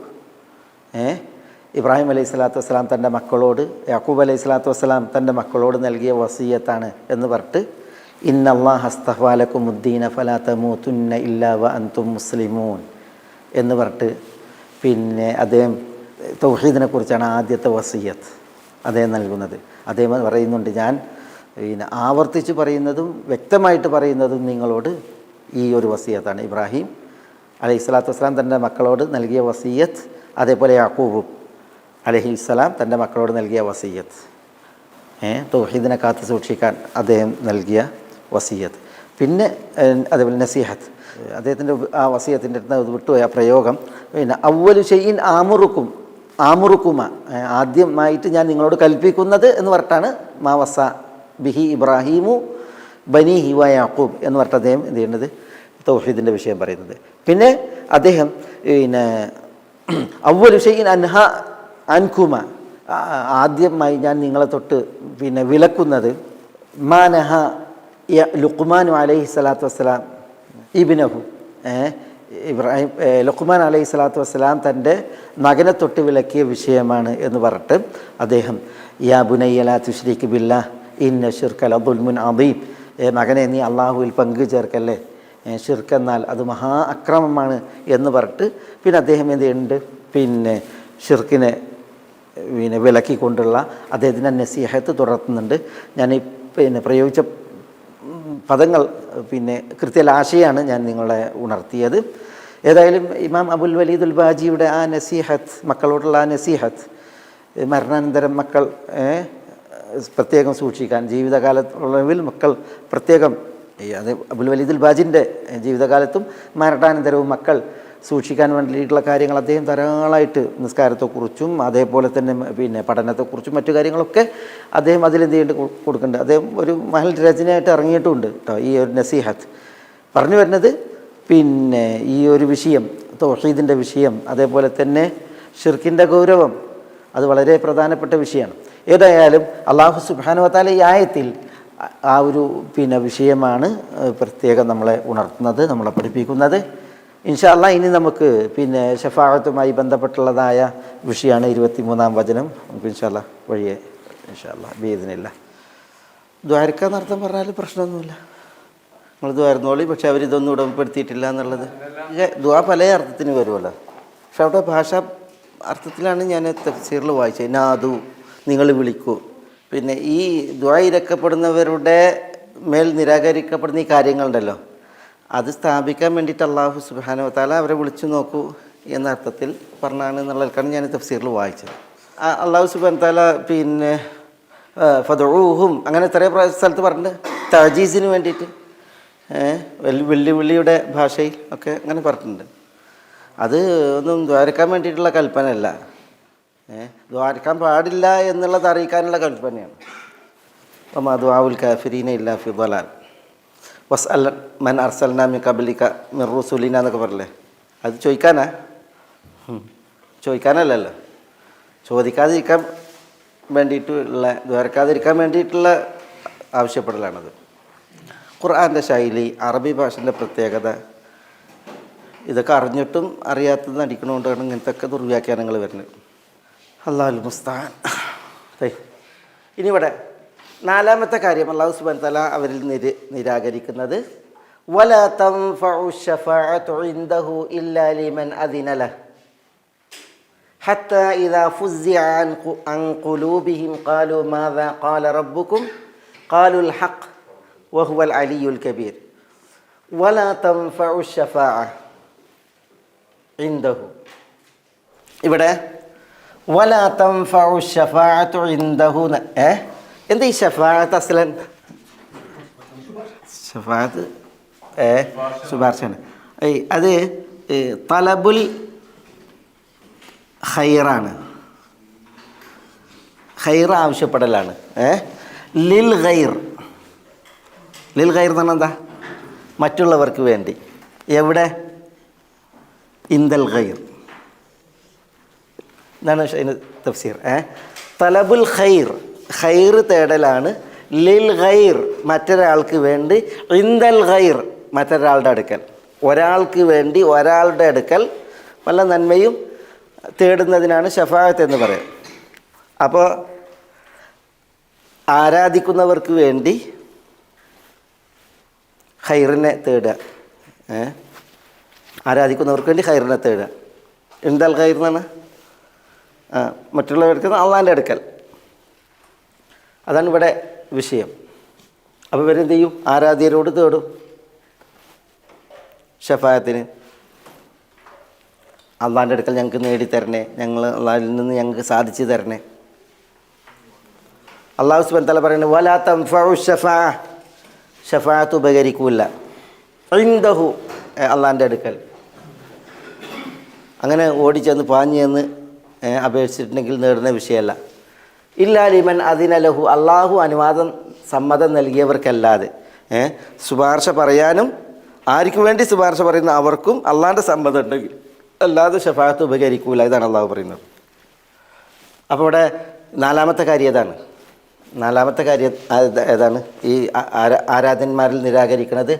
ഇബ്രാഹിം അലൈഹി സ്വലാത്തു വസ്സലാം തൻ്റെ മക്കളോട്, യാക്കൂബ് അലൈഹി സ്വലാത്തു വസ്സലാം തൻ്റെ മക്കളോട് നൽകിയ വസിയ്യത്താണ് എന്ന് പറഞ്ഞിട്ട് ഇന്നല്ലാഹ അസ്തഫാ ലക്കുമുദ്ദീന ഫലാ തമൂതുന്ന ഇല്ലാ വ അൻതും മുസ്ലിമൂൻ എന്ന് പറഞ്ഞിട്ട് പിന്നെ അദ്ദേഹം തൗഹീദിനെ കുറിച്ചാണ് ആദ്യത്തെ വസിയ്യത്ത് അദ്ദേഹം നൽകുന്നത്. അദ്ദേഹം പറയുന്നുണ്ട്, ഞാൻ പിന്നെ ആവർത്തിച്ച് പറയുന്നതും വ്യക്തമായിട്ട് പറയുന്നതും നിങ്ങളോട് ഈ ഒരു വസിയ്യത്താണ്. ഇബ്രാഹിം അലൈഹി സ്വലാത്തു വസ്സലാം തൻ്റെ മക്കളോട് നൽകിയ വസിയ്യത്ത്, അതേപോലെ യാക്കൂബ് അലൈഹിസ്സലാം തൻ്റെ മക്കളോട് നൽകിയ വസിയ്യത്ത്, തൗഹീദിനെ കാത്തു സൂക്ഷിക്കാൻ അദ്ദേഹം നൽകിയ വസിയ്യത്ത്. പിന്നെ അതേപോലെ നസീഹത്ത്, അദ്ദേഹത്തിൻ്റെ ആ വസിയ്യത്തിൻ്റെ അടുത്ത് വിട്ടുപോയ പ്രയോഗം പിന്നെ അവ്വലു ഷൈഇൻ ആമുറുക്കുമ, ആദ്യമായിട്ട് ഞാൻ നിങ്ങളോട് കൽപ്പിക്കുന്നത് എന്ന് പറഞ്ഞിട്ടാണ് മാ വസ ബിഹി ഇബ്രാഹിമു ബനീഹി വ യാക്കൂബ് എന്ന് പറഞ്ഞിട്ട് അദ്ദേഹം എന്ത് ചെയ്യുന്നത്, തൗഹീദിൻ്റെ വിഷയം പറയുന്നത്. പിന്നെ അദ്ദേഹം പിന്നെ അവ്വലു ഷൈഇൻ അൻകുമ, ആദ്യമായി ഞാൻ നിങ്ങളെ തൊട്ട് പിന്നെ വിലക്കുന്നത് മാനഹ ലുഖ്മാനു അലൈഹി സ്വലാത്തു വസ്സലാം ഇബ്നഹു, ഇബ്രാഹിം ലുഖ്മാൻ അലൈഹി സ്വലാത്തു വസ്സലാം തൻ്റെ മകനെ തൊട്ട് വിലക്കിയ വിഷയമാണ് എന്ന് പറഞ്ഞിട്ട് അദ്ദേഹം യാ ബുനയ്യ ലാ തുശ്രിക് ബില്ലാഹ് ഇന്ന ശിർക ലദുൽമുൻ അദീം, മകനെ നീ അള്ളാഹുവിൽ പങ്കു ചേർക്കല്ലേ, ഷിർക്ക് എന്നാൽ അത് മഹാ അക്രമമാണ് എന്ന് പറഞ്ഞിട്ട് പിന്നെ അദ്ദേഹം എന്ത് ചെയ്യുന്നുണ്ട്, പിന്നെ ഷിർക്കിനെ പിന്നെ വിലക്കിക്കൊണ്ടുള്ള അദ്ദേഹത്തിൻ്റെ നസീഹത്ത് തുടർത്തുന്നുണ്ട്. ഞാൻ പിന്നെ പ്രയോഗിച്ച പദങ്ങൾ പിന്നെ കൃത്യലാശയാണ് ഞാൻ നിങ്ങളെ ഉണർത്തിയത്. ഏതായാലും ഇമാം അബുൽ വലീദുൽ ബാജിയുടെ ആ നസീഹത്ത്, മക്കളോടുള്ള ആ നസീഹത്ത്, മരണാനന്തരം മക്കൾ പ്രത്യേകം സൂക്ഷിക്കാൻ, ജീവിതകാലത്തുള്ളവിൽ മക്കൾ പ്രത്യേകം, അത് അബുൽ വലീദുൽ ബാജിൻ്റെ ജീവിതകാലത്തും മരണാനന്തരവും മക്കൾ സൂക്ഷിക്കാൻ വേണ്ടിയിട്ടുള്ള കാര്യങ്ങൾ അദ്ദേഹം ധാരാളമായിട്ട് നിസ്കാരത്തെക്കുറിച്ചും അതേപോലെ തന്നെ പിന്നെ പഠനത്തെക്കുറിച്ചും മറ്റു കാര്യങ്ങളൊക്കെ അദ്ദേഹം അതിലെന്ത് ചെയ്യേണ്ടി കൊടുക്കുന്നുണ്ട്. അദ്ദേഹം ഒരു മഹൽ രചനയായിട്ട് ഇറങ്ങിയിട്ടുമുണ്ട് കേട്ടോ ഈ ഒരു നസീഹത്ത്. പറഞ്ഞു വരുന്നത് പിന്നെ ഈ ഒരു വിഷയം, തൗഹീദിൻ്റെ വിഷയം, അതേപോലെ തന്നെ ഷിർക്കിൻ്റെ ഗൗരവം, അത് വളരെ പ്രധാനപ്പെട്ട വിഷയമാണ്. ഏതായാലും അല്ലാഹു സുബ്ഹാനഹു വ തആല ഈ ആയത്തിൽ ആ ഒരു പിന്നെ വിഷയമാണ് പ്രത്യേകം നമ്മളെ ഉണർത്തുന്നത്, നമ്മളെ പഠിപ്പിക്കുന്നത്. ഇൻഷാ അല്ലാഹ് ഇനി നമുക്ക് പിന്നെ ശഫാഅത്തുമായി ബന്ധപ്പെട്ടുള്ളതായ വിഷയമാണ് 23-ാം വചനം. നമുക്ക് ഇൻഷാ അല്ലാഹ് വഴിയെ ഇൻഷാ അല്ലാഹ് ബിഇദ്നില്ലാഹ് ദ്വാരക്കാന്ന് അർത്ഥം പറഞ്ഞാൽ പ്രശ്നമൊന്നുമില്ല, നമ്മൾ ദ്വാരുന്നോളി. പക്ഷെ അവരിതൊന്നും ഉടമപ്പെടുത്തിയിട്ടില്ല എന്നുള്ളത്. ദ്വാ പല അർത്ഥത്തിന് വരുമല്ലോ, പക്ഷെ അവിടെ ഭാഷാ അർത്ഥത്തിലാണ് ഞാൻ തഫ്സീറിൽ വായിച്ചത്. നാദു, നിങ്ങൾ വിളിക്കൂ. പിന്നെ ഈ ദ്വാ ഇരക്കപ്പെടുന്നവരുടെ മേൽ നിരാകരിക്കപ്പെടുന്ന ഈ കാര്യങ്ങളുണ്ടല്ലോ, അത് സ്ഥാപിക്കാൻ വേണ്ടിയിട്ട് അല്ലാഹു സുബ്ഹാനഹു വ തആല അവരെ വിളിച്ചു നോക്കൂ എന്ന അർത്ഥത്തിൽ പറഞ്ഞാണ് എന്നുള്ളതാണ് ഞാൻ തഫ്സീറിൽ വായിച്ചത്. അല്ലാഹു സുബ്ഹാനഹു വ തആല പിന്നെ ഫദ്ഉഹും അങ്ങനെ ഇത്രയും സ്ഥലത്ത് പറഞ്ഞിട്ടുണ്ട് തഅജീസിന് വേണ്ടിയിട്ട്, വെല്ലുവിളിയുടെ ഭാഷയിൽ ഒക്കെ അങ്ങനെ പറഞ്ഞിട്ടുണ്ട്. അത് ഒന്നും ദ്വാരക്കാൻ വേണ്ടിയിട്ടുള്ള കൽപ്പനയല്ല, ദ്വാരക്കാൻ പാടില്ല എന്നുള്ളത് അറിയിക്കാനുള്ള കൽപ്പനയാണ്. വമാ ദുആഉൽ കാഫിരീന ഇല്ലാ ഫി ളലാൽ വസ്അൽ മൻ അർസൽനാ മിൻ ഖബ്ലിക മിൻ റുസുലിന എന്നൊക്കെ പറയില്ലേ, അത് ചോദിക്കാനല്ലല്ലോ, ചോദിക്കാതിരിക്കാൻ വേണ്ടിയിട്ടുള്ള, ദ്വാരക്കാതിരിക്കാൻ വേണ്ടിയിട്ടുള്ള ആവശ്യപ്പെടലാണത്. ഖുർആൻ്റെ ശൈലി, അറബി ഭാഷൻ്റെ പ്രത്യേകത, ഇതൊക്കെ അറിഞ്ഞിട്ടും അറിയാത്തത് നടിക്കണതുകൊണ്ടാണ് ഇങ്ങനത്തെ ഒക്കെ ദുർവ്യാഖ്യാനങ്ങൾ വരുന്നത്. അല്ലാഹുൽ മുസ്തആൻ. ഇനി ഇവിടെ നാലാമത്തെ കാര്യം അല്ലാഹു സുബ്ഹാനഹു വ തആല അവരിൽ നിരാകരിക്കുന്നത് വലാ തൻഫഉ ശഫാഅതു ഇൻദഹു ഇല്ലാ ലിമൻ അദിന ലഹു ഹത്താ ഇദാ ഫുസ്സിഅ അൻ ഖുലൂബിഹിം ഖാലൂ മാദാ ഖാല റബ്ബുകും ഖാലുൽ ഹഖ് വഹുവൽ അലിയ്യുൽ കബീർ. വലാ തൻഫഉ ശഫാഅ ഇൻദഹു, ഇവിടെ വലാ തൻഫഉ ശഫാഅതു ഇൻദഹു. എന്താ ഈ ഷഫാഅത്ത്? അസ്ലൻ ഷഫാഅത്ത് ശുപാർശയാണ്. അത് തലബുൽ ഖൈറാണ്, ഖൈർ ആവശ്യപ്പെടലാണ്. ലിൽ ഖൈർ, ലിൽ ഖൈർ എന്ന് പറഞ്ഞാൽ എന്താ? മറ്റുള്ളവർക്ക് വേണ്ടി. എവിടെ? ഇന്ദൽ ഖൈർ എന്നാണ് അതിന് തഫ്സീർ. തലബുൽ ഖൈർ, ഖൈർ തേടലാണ്. ലിൽ ഖൈർ, മറ്റൊരാൾക്ക് വേണ്ടി. ഇന്ദൽ ഖൈർ, മറ്റൊരാളുടെ അടുക്കൽ. ഒരാൾക്ക് വേണ്ടി ഒരാളുടെ അടുക്കൽ വല്ല നന്മയും തേടുന്നതിനാണ് ശഫാഅത്ത് എന്ന് പറയുന്നത്. അപ്പോൾ ആരാധിക്കുന്നവർക്ക് വേണ്ടി ഖൈറിനെ തേടുക, ആരാധിക്കുന്നവർക്ക് വേണ്ടി ഖൈറിനെ തേടുക. ഇന്ദൽ ഖൈർ എന്നാണ് മറ്റുള്ളവർക്ക് അള്ളാൻ്റെ അടുക്കൽ. അതാണ് ഇവിടെ വിഷയം. അപ്പോൾ ഇവരെന്ത് ചെയ്യും? ആരാധ്യരോട് തേടും ഷഫായത്തിന്. അള്ളാൻ്റെ അടുക്കൽ ഞങ്ങൾക്ക് നേടിത്തരണേ, ഞങ്ങൾ അള്ളാഹിൽ നിന്ന് ഞങ്ങൾക്ക് സാധിച്ചു തരണേ. അള്ളാഹു സുബ്ഹാനഹു വ തആല പറയുന്നത് വലാ തൻഫഉ ശഫാഅ, ഷഫാഅത്ത് ഉപകരിക്കൂല. ഇൻദഹു, അള്ളാൻ്റെ അടുക്കൽ. അങ്ങനെ ഓടിച്ചെന്ന് പാഞ്ഞു ചെന്ന് അപേക്ഷിച്ചിട്ടുണ്ടെങ്കിൽ നേടുന്ന വിഷയമല്ല. ഇല്ലാ ലിമൻ അദിന ലഹു, അള്ളാഹു സമ്മതം നൽകിയവർക്കല്ലാതെ. ശുപാർശ പറയാനും ആർക്ക് വേണ്ടി ശുപാർശ പറയുന്ന അവർക്കും അള്ളാൻ്റെ സമ്മതം ഉണ്ടെങ്കിൽ അല്ലാതെ ഷഫാഅത്ത് ഉപകരിക്കൂല. ഇതാണ് അള്ളാഹു പറയുന്നത്. അപ്പോൾ ഇവിടെ നാലാമത്തെ കാര്യം ഏതാണ്? നാലാമത്തെ കാര്യം ഏതാണ്? ഈ ആരാധന്മാരിൽ നിരാകരിക്കുന്നത്.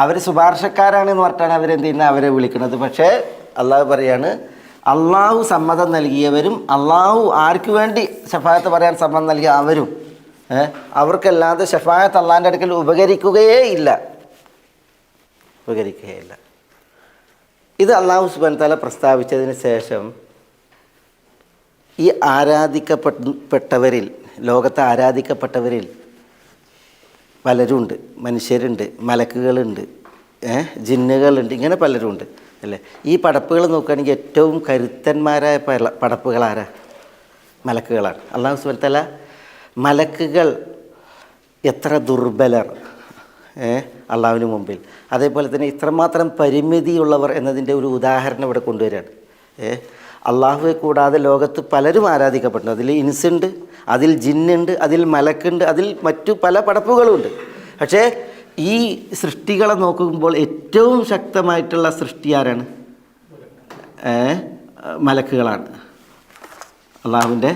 അവർ ശുപാർശക്കാരാണെന്ന് പറഞ്ഞിട്ടാണ് അവരെന്ത് ചെയ്യുന്നത്? അവരെ വിളിക്കുന്നത്. പക്ഷേ അള്ളാഹു പറയാണ്, അള്ളാഹു സമ്മതം നൽകിയവരും അള്ളാഹു ആർക്ക് വേണ്ടി ഷഫാഅത്ത് പറയാൻ സമ്മതം നൽകിയ അവരും അവർക്കല്ലാതെ ഷഫാഅത്ത് അള്ളാഹിൻ്റെ അടുക്കൽ ഉപകരിക്കുകയില്ല. ഇത് അള്ളാഹു സുബ്ഹാനഹു വ തആല പ്രസ്താവിച്ചതിന് ശേഷം ഈ ആരാധിക്കപ്പെട്ടവരിൽ, ലോകത്തെ ആരാധിക്കപ്പെട്ടവരിൽ പലരുണ്ട്. മനുഷ്യരുണ്ട്, മലക്കുകളുണ്ട്, ജിന്നുകളുണ്ട്, ഇങ്ങനെ പലരുണ്ട് അല്ലേ. ഈ പടപ്പുകൾ നോക്കുകയാണെങ്കിൽ ഏറ്റവും കരുത്തന്മാരായ പടപ്പുകളാരാ? മലക്കുകളാണ്. അള്ളാഹു സുബ്ഹാനഹു വ തആല മലക്കുകൾ എത്ര ദുർബലർ അള്ളാഹുവിന് മുമ്പിൽ, അതേപോലെ തന്നെ ഇത്രമാത്രം പരിമിതിയുള്ളവർ എന്നതിൻ്റെ ഒരു ഉദാഹരണം ഇവിടെ കൊണ്ടുവരികയാണ്. അള്ളാഹുവെ കൂടാതെ ലോകത്ത് പലരും ആരാധിക്കപ്പെടുന്നു. അതിൽ ഇൻസുണ്ട്, അതിൽ ജിന്നുണ്ട്, അതിൽ മലക്കുണ്ട്, അതിൽ മറ്റു പല പടപ്പുകളുമുണ്ട്. പക്ഷേ ഈ സൃഷ്ടികളെ നോക്കുമ്പോൾ ഏറ്റവും ശക്തമായിട്ടുള്ള സൃഷ്ടി ആരാണ്? മലക്കുകളാണ്, അള്ളാഹുവിൻ്റെ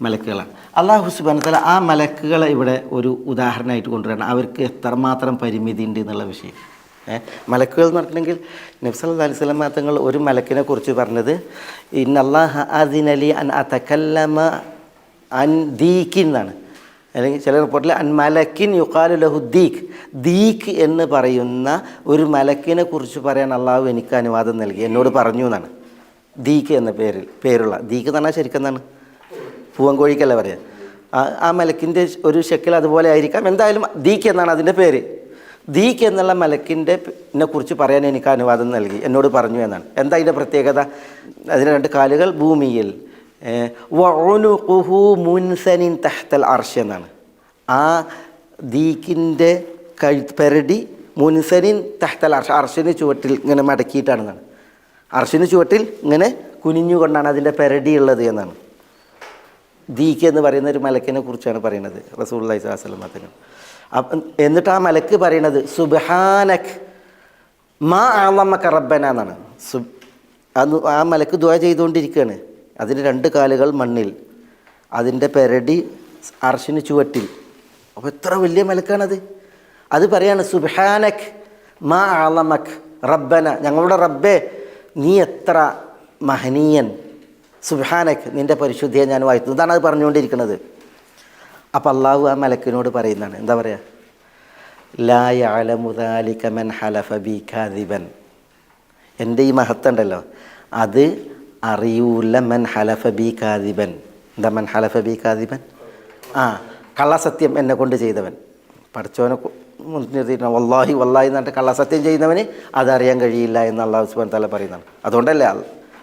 മലക്കുകളാണ്. അള്ളാഹു സുബ്ഹാനഹു വ തആല ആ മലക്കുകളെ ഇവിടെ ഒരു ഉദാഹരണമായിട്ട് കൊണ്ടുവരണം. അവർക്ക് എത്രമാത്രം പരിമിതി ഉണ്ട് എന്നുള്ള വിഷയം. മലക്കുകൾ എന്ന് പറഞ്ഞിട്ടുണ്ടെങ്കിൽ നബി സല്ലല്ലാഹു അലൈഹി വസല്ലം തങ്ങൾ ഒരു മലക്കിനെ കുറിച്ച് പറഞ്ഞത് ഇന്നല്ലാഹ അദിന ലി അൻ അതകല്ലമ അൻ ദീക്കിൻ എന്നാണ്. അല്ലെങ്കിൽ ചില റിപ്പോർട്ടിൽ അൻ മലക്കിൻ യുഖാലു ലഹു ദീഖ്, ദീഖ് എന്ന് പറയുന്ന ഒരു മലക്കിനെ കുറിച്ച് പറയാൻ അള്ളാഹു എനിക്ക് അനുവാദം നൽകി, എന്നോട് പറഞ്ഞു എന്നാണ്. ദീഖ് എന്ന പേരുള്ള, ദീഖ് എന്ന് പറഞ്ഞാൽ ശരിക്കും എന്താണ്? പൂവൻകോഴിക്കല്ല പറയുക. ആ മലക്കിൻ്റെ ഒരു ശക്കിൽ അതുപോലെ ആയിരിക്കാം. എന്തായാലും ദീഖ് എന്നാണ് അതിൻ്റെ പേര്. ദീഖ് എന്നുള്ള മലക്കിൻ്റെ കുറിച്ച് പറയാൻ എനിക്ക് അനുവാദം നൽകി, എന്നോട് പറഞ്ഞു എന്നാണ്. എന്താ അതിൻ്റെ പ്രത്യേകത? അതിന് രണ്ട് കാലുകൾ ഭൂമിയിൽ, വഉനുഖുഹു മുൻസനിൻ തഹ്തൽ അർശ് എന്നാണ്. ആ ദീഖിൻ്റെ പെരടി മുൻസനിൻ തഹ്തൽ അർശ്, അർശിന് ചുവട്ടിൽ ഇങ്ങനെ മടക്കിയിട്ടാണെന്നാണ്. അർശിന് ചുവട്ടിൽ ഇങ്ങനെ കുനിഞ്ഞുകൊണ്ടാണ് അതിൻ്റെ പെരടി ഉള്ളത് എന്നാണ്. ദീഖ് എന്ന് പറയുന്ന ഒരു മലക്കിനെ കുറിച്ചാണ് പറയുന്നത് റസൂലുള്ളാഹി സ്വല്ലല്ലാഹു അലൈഹി വസല്ലം. എന്നിട്ട് ആ മലക്ക് പറയുന്നത് സുബ്ഹാനക് മാ അഅളമക റബ്ബന എന്നാണ്. ആ മലക്ക് ദുആ ചെയ്തുകൊണ്ടിരിക്കുകയാണ്. അതിന് രണ്ട് കാലുകൾ മണ്ണിൽ, അതിൻ്റെ പെരടി അർശിന് ചുവട്ടിൽ. അപ്പോൾ എത്ര വലിയ മലക്കാണത്! അത് പറയാണ് സുബ്ഹാനക് മാ അഅളമക് റബ്ബന, ഞങ്ങളുടെ റബ്ബേ നീ എത്ര മഹനീയൻ, സുബ്ഹാനക്, നിൻ്റെ പരിശുദ്ധിയെ ഞാൻ വാഴ്ത്തുന്നു. ഇതാണ് അത് പറഞ്ഞുകൊണ്ടിരിക്കുന്നത്. അപ്പം അള്ളാഹു ആ മലക്കിനോട് പറയുന്നതാണ്, എന്താ പറയുക, ലാ യഅലമു ദാലിക മൻ ഹലഫ ബി കാദിബൻ. എൻ്റെ ഈ മഹത്തുണ്ടല്ലോ അത് അറിയൂല മൻ ഹലഫ ബി കാദിബൻ. എന്താ മൻ ഹലഫ ബി കാദിബൻ? കള്ളസത്യം എന്നെ കൊണ്ട് ചെയ്തവൻ. പഠിച്ചവനെ നിർത്തിയിട്ട് വല്ലാഹി വല്ലാഹി എന്നിട്ട് കള്ളസത്യം ചെയ്യുന്നവന് അതറിയാൻ കഴിയില്ല എന്ന് അള്ളാഹു സുബ്ഹാനഹു വ തആല പറയുന്നതാണ്. അതുകൊണ്ടല്ലേ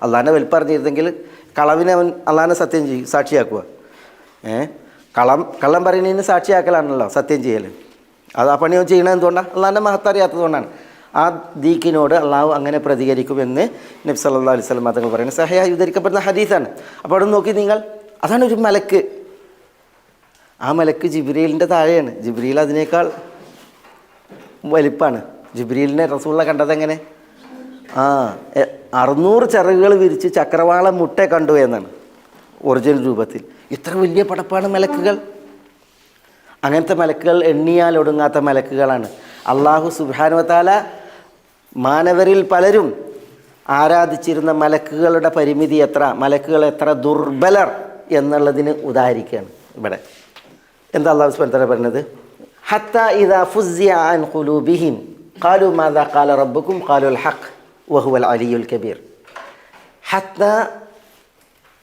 അള്ളാഹിനെ വലിപ്പറിഞ്ഞിരുന്നെങ്കിൽ കളവിനെ അവൻ അള്ളാഹിനെ സത്യം ചെയ്യും, സാക്ഷിയാക്കുക. കള്ളം പറയുന്നതിന് സാക്ഷിയാക്കലാണല്ലോ സത്യം ചെയ്യൽ. അത് ആ പണി അവൻ ചെയ്യണത് എന്തുകൊണ്ടാണ്? അള്ളാഹിൻ്റെ മഹത്വം അറിയാത്തതുകൊണ്ടാണ്. ആ ദീക്കിനോട് അള്ളാഹു അങ്ങനെ പ്രതികരിക്കുമെന്ന് നബി സല്ലല്ലാഹു അലൈഹി വസല്ലം തങ്ങൾ പറയുന്നത് സഹിഹായി ഉദ്ധരിക്കപ്പെടുന്ന ഹദീസാണ്. അപ്പോൾ അവിടെ നോക്കി നിങ്ങൾ, അതാണ് ഒരു മലക്ക്. ആ മലക്ക് ജിബ്രീലിൻ്റെ താഴെയാണ്. ജിബ്രീൽ അതിനേക്കാൾ വലിപ്പാണ്. ജിബ്രീലിനെ റസൂലുള്ള കണ്ടതെങ്ങനെ? 600 ചിറകുകൾ വിരിച്ച് ചക്രവാളം മുട്ട കണ്ടു എന്നാണ് ഒറിജിനൽ രൂപത്തിൽ. ഇത്ര വലിയ പടപ്പാണ് മലക്കുകൾ. അങ്ങനത്തെ മലക്കുകൾ എണ്ണിയാൽ ഒടുങ്ങാത്ത മലക്കുകളാണ്. അള്ളാഹു സുബ്ഹാനഹു വ തആല മാനവരിൽ പലരും ആരാധിച്ചിരുന്ന മലക്കുകളുടെ പരിമിതി എത്ര, മലക്കുകൾ എത്ര ദുർബലർ എന്നുള്ളതിന് ഉദാഹരിക്കുകയാണ് ഇവിടെ. എന്താ അള്ളാഹു സുബ്ഹാനഹു വ തആല പറഞ്ഞത്? ഹത്താ ഇദാ ഫുസ്സിഅ അൻ ഖുലൂബിഹിം ഖാലൂ മാദാ ഖാല റബ്ബുക്കും ഖാലുൽ ഹഖ് വഹുവൽ അലിയുൽ കബീർ. ഹത്താ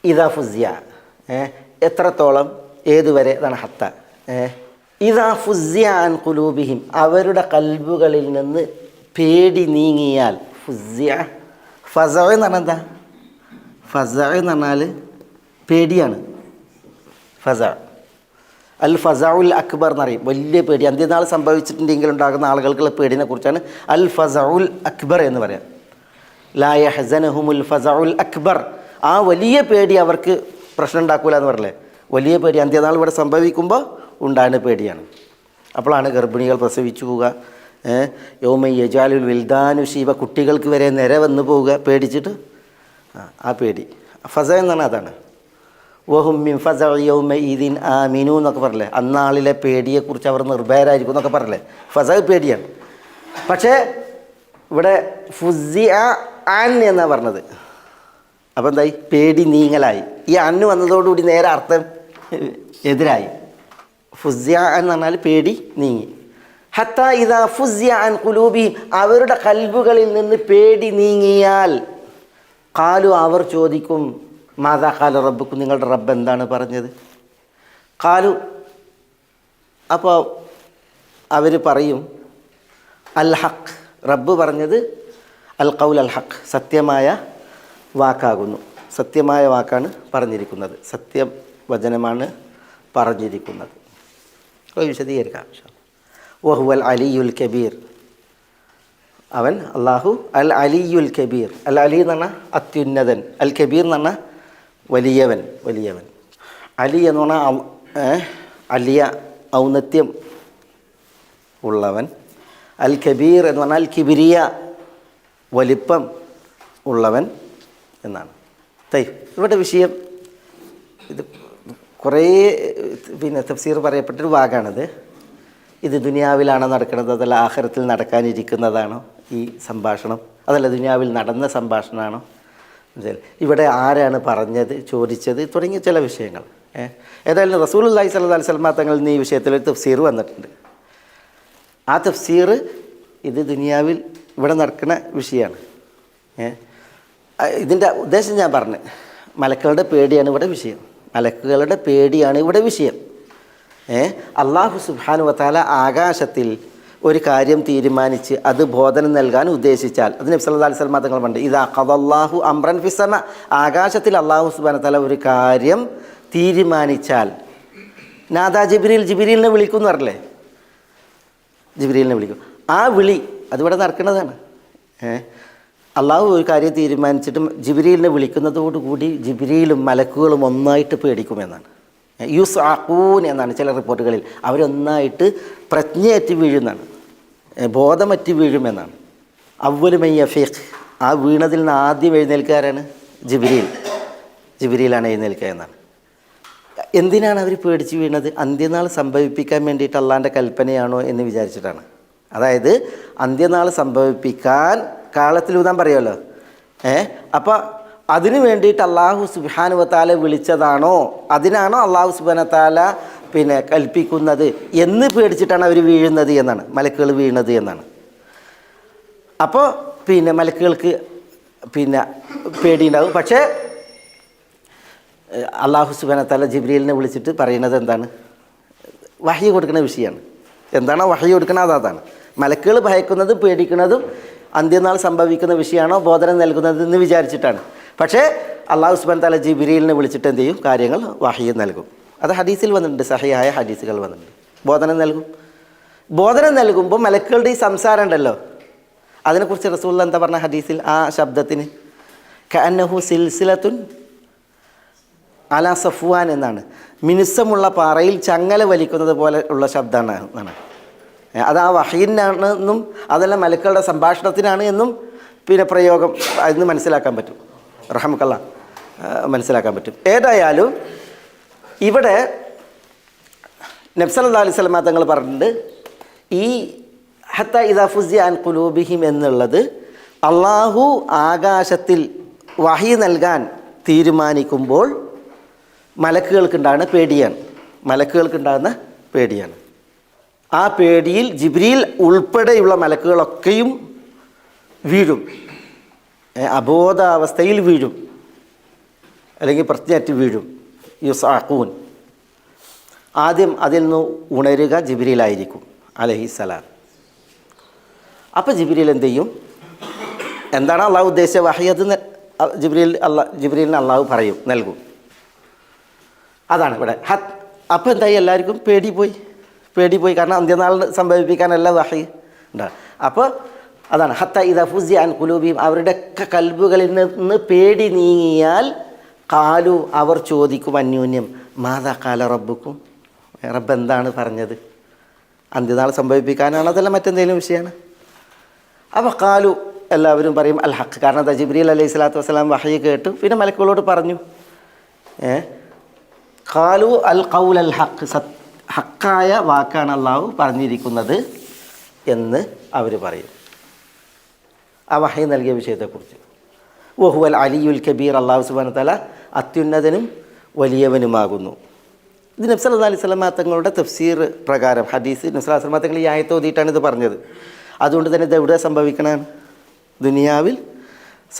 ഇദാ ഫുസ്സിഅ, എത്രത്തോളം, ഏതുവരെ, അതാണ് ഹത്ത. ഇദാ ഫുസ്സിഅ അൻ ഖുലൂബിഹിം, അവരുടെ കൽബുകളിൽ നിന്ന് പേടി നീങ്ങിയാൽ. ഫുസ്സിഅ, ഫസഅ എന്ന് പറഞ്ഞാൽ എന്താ? ഫസഅ എന്ന് പറഞ്ഞാൽ പേടിയാണ്. ഫസഅ അൽ ഫസഉൽ അക്ബർ എന്നറിയും, വലിയ പേടി. അന്ത്യനാൾ സംഭവിച്ചിട്ടുണ്ടെങ്കിൽ ഉണ്ടാകുന്ന ആളുകൾക്കുള്ള പേടിനെ കുറിച്ചാണ് അൽ ഫസഉൽ അക്ബർ എന്ന് പറയാം. ലാ യഹ്സനുഹുമുൽ ഫസഉൽ അക്ബർ, ആ വലിയ പേടി അവർക്ക് പ്രശ്നം ഉണ്ടാക്കൂല എന്ന് പറയല്ലേ. വലിയ പേടി അന്ത്യനാൾ ഇവിടെ സംഭവിക്കുമ്പോൾ ഉണ്ടാകുന്ന പേടിയാണ്. അപ്പോഴാണ് ഗർഭിണികൾ പ്രസവിച്ചു പോവുക. യൗമ യജാലുൽ വിൽദാനു ശീബ, കുട്ടികൾക്ക് വരെ നിര വന്നു പോവുക പേടിച്ചിട്ട്. ആ പേടി ഫസ എന്നാണ്. അതാണ് വഹും മിൻ ഫസഇ യൗമഇദിൻ ആമിനൂ എന്നൊക്കെ പറയല്ലേ. അന്നാളിലെ പേടിയെക്കുറിച്ച് അവർ നിർഭയരായിരിക്കും എന്നൊക്കെ പറയല്ലേ. ഫസ പേടിയാണ്. പക്ഷേ ഇവിടെ ഫുസ്സിഅ അൻ എന്നാണ് പറഞ്ഞത്. അപ്പോൾ എന്തായി? പേടി നീങ്ങലായി. ഈ അന്ന് വന്നതോടുകൂടി നേരെ അർത്ഥം എതിരായി. ഫുസ്സിഅ എന്ന് പറഞ്ഞാൽ പേടി നീങ്ങി. ഹത്താ ഇദാ ഫുസ്സിഅ അൻ ഖുലൂബിഹിം, അവരുടെ കൽബുകളിൽ നിന്ന് പേടി നീങ്ങിയാൽ ഖാലു, അവർ ചോദിക്കും, മാദാ ഖാല റബ്ബുക്കും, നിങ്ങളുടെ റബ്ബ് എന്താണ് പറഞ്ഞത്? ഖാലു, അപ്പോൾ അവർ പറയും അൽ ഹഖ്, റബ്ബ് പറഞ്ഞത് അൽ ഖൗൽ അൽ ഹഖ്, സത്യമായ വാക്കാകുന്നു. സത്യമായ വാക്കാണ് പറഞ്ഞിരിക്കുന്നത്, സത്യവചനമാണ് പറഞ്ഞിരിക്കുന്നത്. വിശദീകരിക്കാം. വഹുവൽ അലിയുൽ കബീർ, അവൻ അള്ളാഹു അൽ അലിയുൽ കബീർ. അൽ അലി എന്ന് പറഞ്ഞാൽ അത്യുന്നതൻ, അൽ കബീർ എന്ന് പറഞ്ഞാൽ വലിയവൻ. വലിയവൻ അലി എന്ന് പറഞ്ഞാൽ അലിയ, ഔന്നത്യം ഉള്ളവൻ. അൽ കബീർ എന്ന് പറഞ്ഞാൽ കിബിരിയ, വലിപ്പം ഉള്ളവൻ എന്നാണ്. ഇവിടെ വിഷയം ഇത് കുറേ തഫ്സീർ പറയപ്പെട്ടൊരു ഭാഗമാണിത്. ഇത് ദുനിയാവിലാണോ നടക്കുന്നത്, അതല്ല ആഖിറത്തിൽ നടക്കാനിരിക്കുന്നതാണോ ഈ സംഭാഷണം, അതല്ല ദുനിയാവിൽ നടന്ന സംഭാഷണമാണോ, ഇവിടെ ആരാണ് പറഞ്ഞത്, ചോദിച്ചത്, തുടങ്ങിയ ചില വിഷയങ്ങൾ. ഏതായാലും റസൂലുള്ളാഹി സ്വല്ലല്ലാഹു അലൈഹി വസല്ലം തങ്ങളിൽ നിന്ന് ഈ വിഷയത്തിൽ ഒരു തഫ്സീർ വന്നിട്ടുണ്ട്. ആ തഫ്സീർ ഇത് ദുനിയാവിൽ ഇവിടെ നടക്കുന്ന വിഷയമാണ്. ഇതിൻ്റെ ഉദ്ദേശം ഞാൻ പറഞ്ഞു, മലക്കുകളുടെ പേടിയാണ് ഇവിടെ വിഷയം. മലക്കുകളുടെ പേടിയാണ് ഇവിടെ വിഷയം. അല്ലാഹു സുബ്ഹാനഹു വ തആല ആകാശത്തിൽ ഒരു കാര്യം തീരുമാനിച്ച് അത് ബോധനം നൽകാൻ ഉദ്ദേശിച്ചാൽ, അത് നബി സല്ലല്ലാഹു അലൈഹി വസല്ലം തങ്ങൾ പറഞ്ഞു, ഇദാ ഖദല്ലാഹു അംറൻ ഫിസ്സമ, ആകാശത്തിൽ അല്ലാഹു സുബ്ഹാനഹു വ തആല ഒരു കാര്യം തീരുമാനിച്ചാൽ, നാദാ ജിബ്രീൽ, ജിബ്രീലിനെ വിളിക്കും എന്ന് പറഞ്ഞില്ലേ, ജിബ്രീലിനെ വിളിക്കും. ആ വിളി അതിവിടെ നടക്കുന്നതാണ്. അള്ളാഹു ഒരു കാര്യം തീരുമാനിച്ചിട്ടും ജിബ്രീലിനെ വിളിക്കുന്നതോടുകൂടി ജിബ്രീലും മലക്കുകളും ഒന്നായിട്ട് പേടിക്കുമെന്നാണ്. യുസ്അഖൂൻ എന്നാണ് ചില റിപ്പോർട്ടുകളിൽ. അവരൊന്നായിട്ട് പ്രജ്ഞയേറ്റ് വീഴുന്നതാണ്, ബോധമറ്റ് വീഴുമെന്നാണ്. അവ്വലു മൻ യഫീഖ്, ആ വീണതിൽ നിന്ന് ആദ്യം എഴുന്നേൽക്കാരാണ് ജിബ്രീൽ. ജിബ്രീലാണ് എഴുന്നേൽക്കുക എന്നാണ്. എന്തിനാണ് അവർ പേടിച്ച് വീണത്? അന്ത്യനാൾ സംഭവിപ്പിക്കാൻ വേണ്ടിയിട്ട് അള്ളാൻ്റെ കൽപ്പനയാണോ എന്ന് വിചാരിച്ചിട്ടാണ്. അതായത് അന്ത്യനാൾ സംഭവിപ്പിക്കാൻ കാലത്തിൽ ഊതാൻ പറയുമല്ലോ. അപ്പോൾ അതിനു വേണ്ടിയിട്ട് അള്ളാഹു സുബ്ഹാനഹു വ തആല വിളിച്ചതാണോ, അതിനാണോ അള്ളാഹു സുബ്ഹാനഹു വ തആല കൽപ്പിക്കുന്നത് എന്ന് പേടിച്ചിട്ടാണ് അവർ വീഴുന്നത് എന്നാണ്, മലക്കുകൾ വീഴുന്നത് എന്നാണ്. അപ്പോൾ മലക്കുകൾക്ക് പേടിയുണ്ടാവും. പക്ഷേ അള്ളാഹു സുബ്ഹാനഹു വ തആല ജിബ്രീലിനെ വിളിച്ചിട്ട് പറയുന്നത് എന്താണ്? വഹ്യ് കൊടുക്കുന്ന വിഷയമാണ്. എന്താണോ വഹ്യ് കൊടുക്കുന്നത് അതാണ്. മലക്കുകൾ ഭയക്കുന്നതും പേടിക്കുന്നതും അന്ത്യനാൾ സംഭവിക്കുന്ന വിഷയമാണോ ബോധനം നൽകുന്നത് എന്ന് വിചാരിച്ചിട്ടാണ്. പക്ഷേ അള്ളാഹു സുബ്ഹാനഹു വ തആല ജിബ്രീലിനെ വിളിച്ചിട്ട് എന്ത് ചെയ്യും? കാര്യങ്ങൾ വഹ്യ് നൽകും. അത് ഹദീസിൽ വന്നിട്ടുണ്ട്, സഹിഹായ ഹദീസുകൾ വന്നിട്ടുണ്ട്. ബോധനം നൽകും. ബോധനം നൽകുമ്പോൾ മലക്കുകളുടെ ഈ സംസാരം ഉണ്ടല്ലോ, അതിനെക്കുറിച്ച് റസൂലുള്ളാഹി എന്താ പറഞ്ഞ ഹദീസിൽ? ആ ശബ്ദത്തിന് കഅന്നഹു സിൽസിലത്തുൻ അലാ സഫ്വാൻ എന്നാണ്. മിനുസമുള്ള പാറയിൽ ചങ്ങല വലിക്കുന്നത് പോലെ ഉള്ള ശബ്ദമാണ് എന്നാണ്. അത് ആ വഹീനാണെന്നും അതല്ല മലക്കുകളുടെ സംഭാഷണത്തിനാണ് എന്നും പ്രയോഗം അതിന് മനസ്സിലാക്കാൻ പറ്റും. റഹ്മക്കല്ല മനസ്സിലാക്കാൻ പറ്റും. ഏതായാലും ഇവിടെ നബി സല്ലല്ലാഹു അലൈഹി വസല്ലം തങ്ങൾ പറഞ്ഞിട്ടുണ്ട്, ഈ ഹത്ത ഇദാ ഫുസിയ അൻ ഖുലൂബിഹിം എന്നുള്ളത് അള്ളാഹു ആകാശത്തിൽ വഹി നൽകാൻ തീരുമാനിക്കുമ്പോൾ മലക്കുകൾക്കുണ്ടാകുന്ന പേടിയാണ്. മലക്കുകൾക്കുണ്ടാകുന്ന പേടിയാണ്. ആ പേടിയിൽ ജിബ്രീൽ ഉൾപ്പെടെയുള്ള മലക്കുകളൊക്കെയും വീഴും, അബോധാവസ്ഥയിൽ വീഴും, അല്ലെങ്കിൽ പ്രജ്ഞറ്റ് വീഴും. യുസ്അഖൂൻ, ആദ്യം അതിൽ നിന്ന് ഉണരുക ജിബ്രീലായിരിക്കും അലൈഹിസ്സലാം. അപ്പോൾ ജിബ്രീൽ എന്ത് ചെയ്യും? എന്താണ് അള്ളാഹു ഉദ്ദേശിച്ച വഹി? അത് ജിബ്രീലിന് അള്ളാഹു പറയും, നൽകും. അതാണ് ഇവിടെ. അപ്പോൾ എന്തായി? എല്ലാവർക്കും പേടി പോയി. കാരണം അന്ത്യനാളിന് സംഭവിപ്പിക്കാനല്ല വഹി ഉണ്ടാകും. അപ്പോൾ അതാണ് ഹത്ത ഇദാ ഫുസിയ അൻ ഖുലൂബിഹിം, അവരുടെയൊക്കെ കൽബുകളിൽ നിന്ന് പേടി നീങ്ങിയാൽ ഖാലു, അവർ ചോദിക്കും അന്യോന്യം, മാദാ ഖാല റബ്ബുക്കും, റബ്ബ് എന്താണ് പറഞ്ഞത്? അന്ത്യനാൾ സംഭവിപ്പിക്കാനാണ് അതല്ല മറ്റെന്തെങ്കിലും വിഷയമാണ്? അപ്പോൾ ഖാലു എല്ലാവരും പറയും അൽ ഹഖ്. കാരണം എന്താ? ജിബ്രീൽ അലൈഹി സ്വലാത്തു വസ്സലാം വഹി കേട്ടു, പിന്നെ മലക്കുകളോട് പറഞ്ഞു. ഖാലു അൽ ഖൗൽ അൽ ഹഖ്, ഹക്കായ വാക്കാണ് അള്ളാഹു പറഞ്ഞിരിക്കുന്നത് എന്ന് അവർ പറയും ആ വഹി നൽകിയ വിഷയത്തെക്കുറിച്ച്. വഹുവൽ അലിയുൽ കബീർ, അള്ളാഹു സുബ്ഹാനഹു വ തആല അത്യുന്നതനും വലിയവനുമാകുന്നു. ഇത് നബി സല്ലല്ലാഹു അലൈഹി വസല്ലം തങ്ങളുടെ തഫ്സീർ പ്രകാരം ഹദീസ് നബി സല്ലല്ലാഹു അലൈഹി വസല്ലം തങ്ങൾ ഈ ആയത്ത് ഓതിയിട്ടാണ് ഇത് പറഞ്ഞത്. അതുകൊണ്ട് തന്നെ ഇത് എവിടെ സംഭവിക്കണം? ദുനിയാവിൽ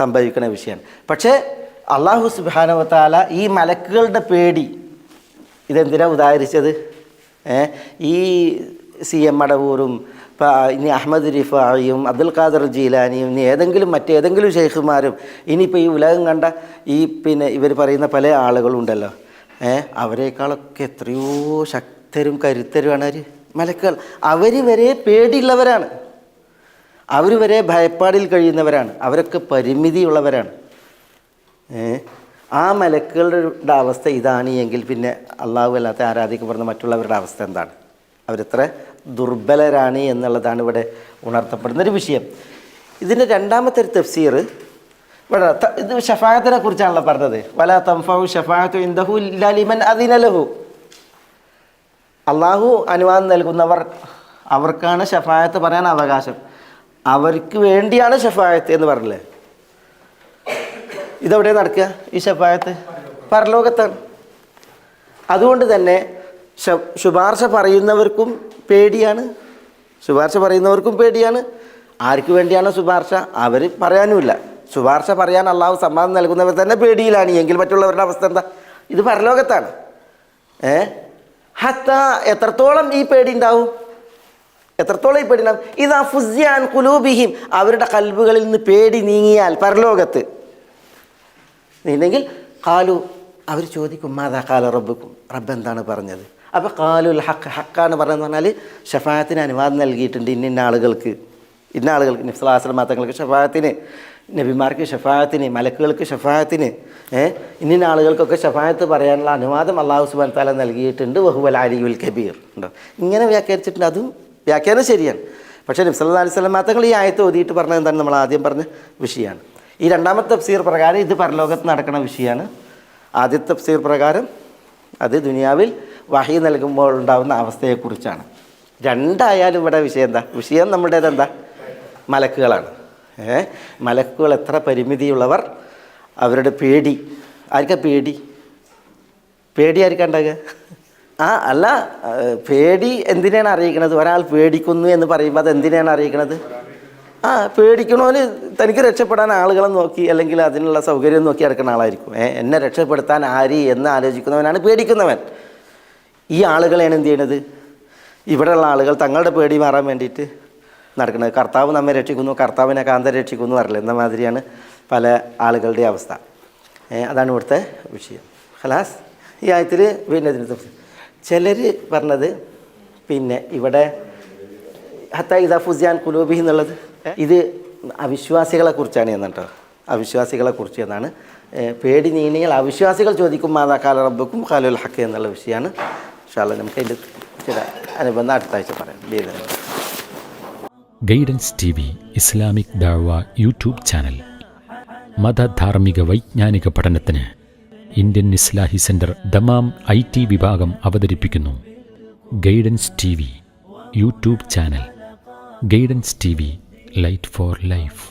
സംഭവിക്കുന്ന വിഷയമാണ്. പക്ഷേ അള്ളാഹു സുബ്ഹാനഹു വ തആല ഈ മലക്കുകളുടെ പേടി ഇതെന്തിനാണ് ഉദാഹരിച്ചത്? ഈ CM മടവൂരും ഇനി അഹമ്മദ് റിഫായിയും അബ്ദുൽ ഖാദർ ജീലാനിയും ഇനി മറ്റേതെങ്കിലും ഷെയ്ഖുമാരും ഇനിയിപ്പോൾ ഈ ഉലകം കണ്ട ഈ ഇവർ പറയുന്ന പല ആളുകളുണ്ടല്ലോ, അവരെക്കാളൊക്കെ എത്രയോ ശക്തരും കരുത്തരുമാണ് അവർ മലക്കുകൾ. അവർ വരെ പേടിയുള്ളവരാണ്, അവർ വരെ ഭയപ്പാടിൽ കഴിയുന്നവരാണ്, അവരൊക്കെ പരിമിതിയുള്ളവരാണ്. ആ മലക്കുകളുടെ അവസ്ഥ ഇതാണ് എങ്കിൽ പിന്നെ അള്ളാഹു അല്ലാത്ത ആരാധിക്കപ്പെടുന്ന മറ്റുള്ളവരുടെ അവസ്ഥ എന്താണ്? അവരെത്ര ദുർബലരാണ് എന്നുള്ളതാണ് ഇവിടെ ഉണർത്തപ്പെടുന്നൊരു വിഷയം. ഇതിൻ്റെ രണ്ടാമത്തെ ഒരു തഫ്സീർ ഇവിടെ ഇത് ഷഫാഅത്തിനെ കുറിച്ചാണല്ലോ പറഞ്ഞത്. വലാ തൻഫഉ ഷഫാഅത്തു ഇൻദഹു ഇല്ലാ ലിമൻ അദിന ലഹു. അള്ളാഹു അനുവാദം നൽകുന്നവർ അവർക്കാണ് ഷഫാഅത്ത് പറയാൻ അവകാശം. അവർക്ക് വേണ്ടിയാണ് ഷഫാഅത്ത് എന്ന് പറഞ്ഞില്ലേ? ഇതെവിടെ നടക്കുക ഈ ഷഫാഅത്ത്? പരലോകത്താണ്. അതുകൊണ്ട് തന്നെ ശുപാർശ പറയുന്നവർക്കും പേടിയാണ്, ആർക്ക് വേണ്ടിയാണോ ശുപാർശ അവർ പറയാനുമില്ല. ശുപാർശ പറയാൻ അള്ളാഹു സമ്മതം നൽകുന്നവർ തന്നെ പേടിയിലാണ് എങ്കിൽ മറ്റുള്ളവരുടെ അവസ്ഥ എന്താ? ഇത് പരലോകത്താണ്. എത്രത്തോളം ഈ പേടി ഉണ്ടാവും? ഇതാ ഫുസിയ അൻ ഖുലൂബിഹിം, അവരുടെ കൽബുകളിൽ നിന്ന് പേടി നീങ്ങിയാൽ പരലോകത്ത് നീങ്ങെങ്കിൽ ഖാലു, അവർ ചോദിക്കും മാദാ ഖാല റബ്ബുക്കും, റബ്ബ് എന്താണ് പറഞ്ഞത്? അപ്പോൾ ഖാലുൽ ഹഖ്, ഹക്കാണ് പറഞ്ഞതെന്ന് പറഞ്ഞാൽ ഷഫാഅത്തിന് അനുവാദം നൽകിയിട്ടുണ്ട് ഇന്ന ആളുകൾക്ക് നബി സല്ലല്ലാഹു അലൈഹി വസല്ലം തങ്ങൾക്ക് ഷഫാഅത്തിന്, നബിമാർക്ക് ഷഫാഅത്തിന്, മലക്കുകൾക്ക് ഷഫാഅത്തിന്, ഇന്ന ആളുകൾക്കൊക്കെ ഷഫാഅത്ത് പറയാനുള്ള അനുവാദം അല്ലാഹു സുബ്ഹാനഹു വ തആല നൽകിയിട്ടുണ്ട്. വഹുവൽ അലിയുൽ കബീർ ഉണ്ടോ? ഇങ്ങനെ വ്യാഖ്യാനിച്ചിട്ടുണ്ട്. അതും വ്യാഖ്യാനം ശരിയാണ്. പക്ഷേ നബി സല്ലല്ലാഹു അലൈഹി വസല്ലം തങ്ങൾ ഈ ആയത്ത് ഓതിയിട്ട് പറഞ്ഞത് എന്താണ്? നമ്മൾ ആദ്യം പറഞ്ഞ വിഷയമാണ്. ഈ രണ്ടാമത്തെ തഫ്സീർ പ്രകാരം ഇത് പരലോകത്ത് നടക്കുന്ന വിഷയമാണ്. ആദ്യത്തെ തഫ്സീർ പ്രകാരം അത് ദുനിയാവിൽ വഹി നൽകുമ്പോൾ ഉണ്ടാകുന്ന അവസ്ഥയെക്കുറിച്ചാണ്. രണ്ടായാലും ഇവിടെ വിഷയം എന്താ? വിഷയം നമ്മുടേതെന്താ? മലക്കുകളാണ്. മലക്കുകൾ എത്ര പരിമിതിയുള്ളവർ, അവരുടെ പേടി. ആർക്കാ പേടി? പേടി ആർക്കാ ഉണ്ടാകുക? അല്ല, പേടി എന്തിനാണ് അറിയിക്കണത്? ഒരാൾ പേടിക്കുന്നു എന്ന് പറയുമ്പോൾ അത് എന്തിനാണ് അറിയിക്കണത്? പേടിക്കണോന് തനിക്ക് രക്ഷപ്പെടാൻ ആളുകളെ നോക്കി അല്ലെങ്കിൽ അതിനുള്ള സൗകര്യം നോക്കി നടക്കുന്ന ആളായിരിക്കും. എന്നെ രക്ഷപ്പെടുത്താൻ ആര് എന്ന് ആലോചിക്കുന്നവനാണ് പേടിക്കുന്നവൻ. ഈ ആളുകളെയാണ് എന്ത് ചെയ്യണത്? ഇവിടെയുള്ള ആളുകൾ തങ്ങളുടെ പേടി മാറാൻ വേണ്ടിയിട്ട് നടക്കുന്നത്. കർത്താവ് നമ്മെ രക്ഷിക്കുന്നു, കർത്താവിനെ കാന്തം രക്ഷിക്കുന്നു അറിയില്ല എന്ന മാതിരിയാണ് പല ആളുകളുടെ അവസ്ഥ. അതാണ് ഇവിടുത്തെ വിഷയം. ഖലാസ്. ഈ ആയത്തിൽ പിന്നെ ചിലർ പറഞ്ഞത് പിന്നെ ഇവിടെ ഹത്താ ഇദാ ഫുസിയാൻ ഖുലൂബിഹിം എന്നുള്ളത് ഇത് അവിശ്വാസികളെ കുറിച്ചാണ് എന്നിട്ടോ. അവിശ്വാസികളെ കുറിച്ച് എന്നാണ്. പേടി നീങ്ങിയാൽ അവിശ്വാസികൾ ചോദിക്കും മാതാ കാല റബ്ബുക്കും ഖാലുൽ ഹഖ് എന്നുള്ള വിഷയമാണ്. ഇൻഷാ അല്ലാഹ് നമുക്ക് അതിൻ്റെ ചില അനുബന്ധം അടുത്ത ആഴ്ച പറയാം. ഗൈഡൻസ് TV ഇസ്ലാമിക് ദഅവ യൂട്യൂബ് ചാനൽ. മതധാർമ്മിക വൈജ്ഞാനിക പഠനത്തിന് Indian Islahi centre Dammam IT വിഭാഗം അവതരിപ്പിക്കുന്നു guidance TV YouTube channel. Guidance TV, light for life.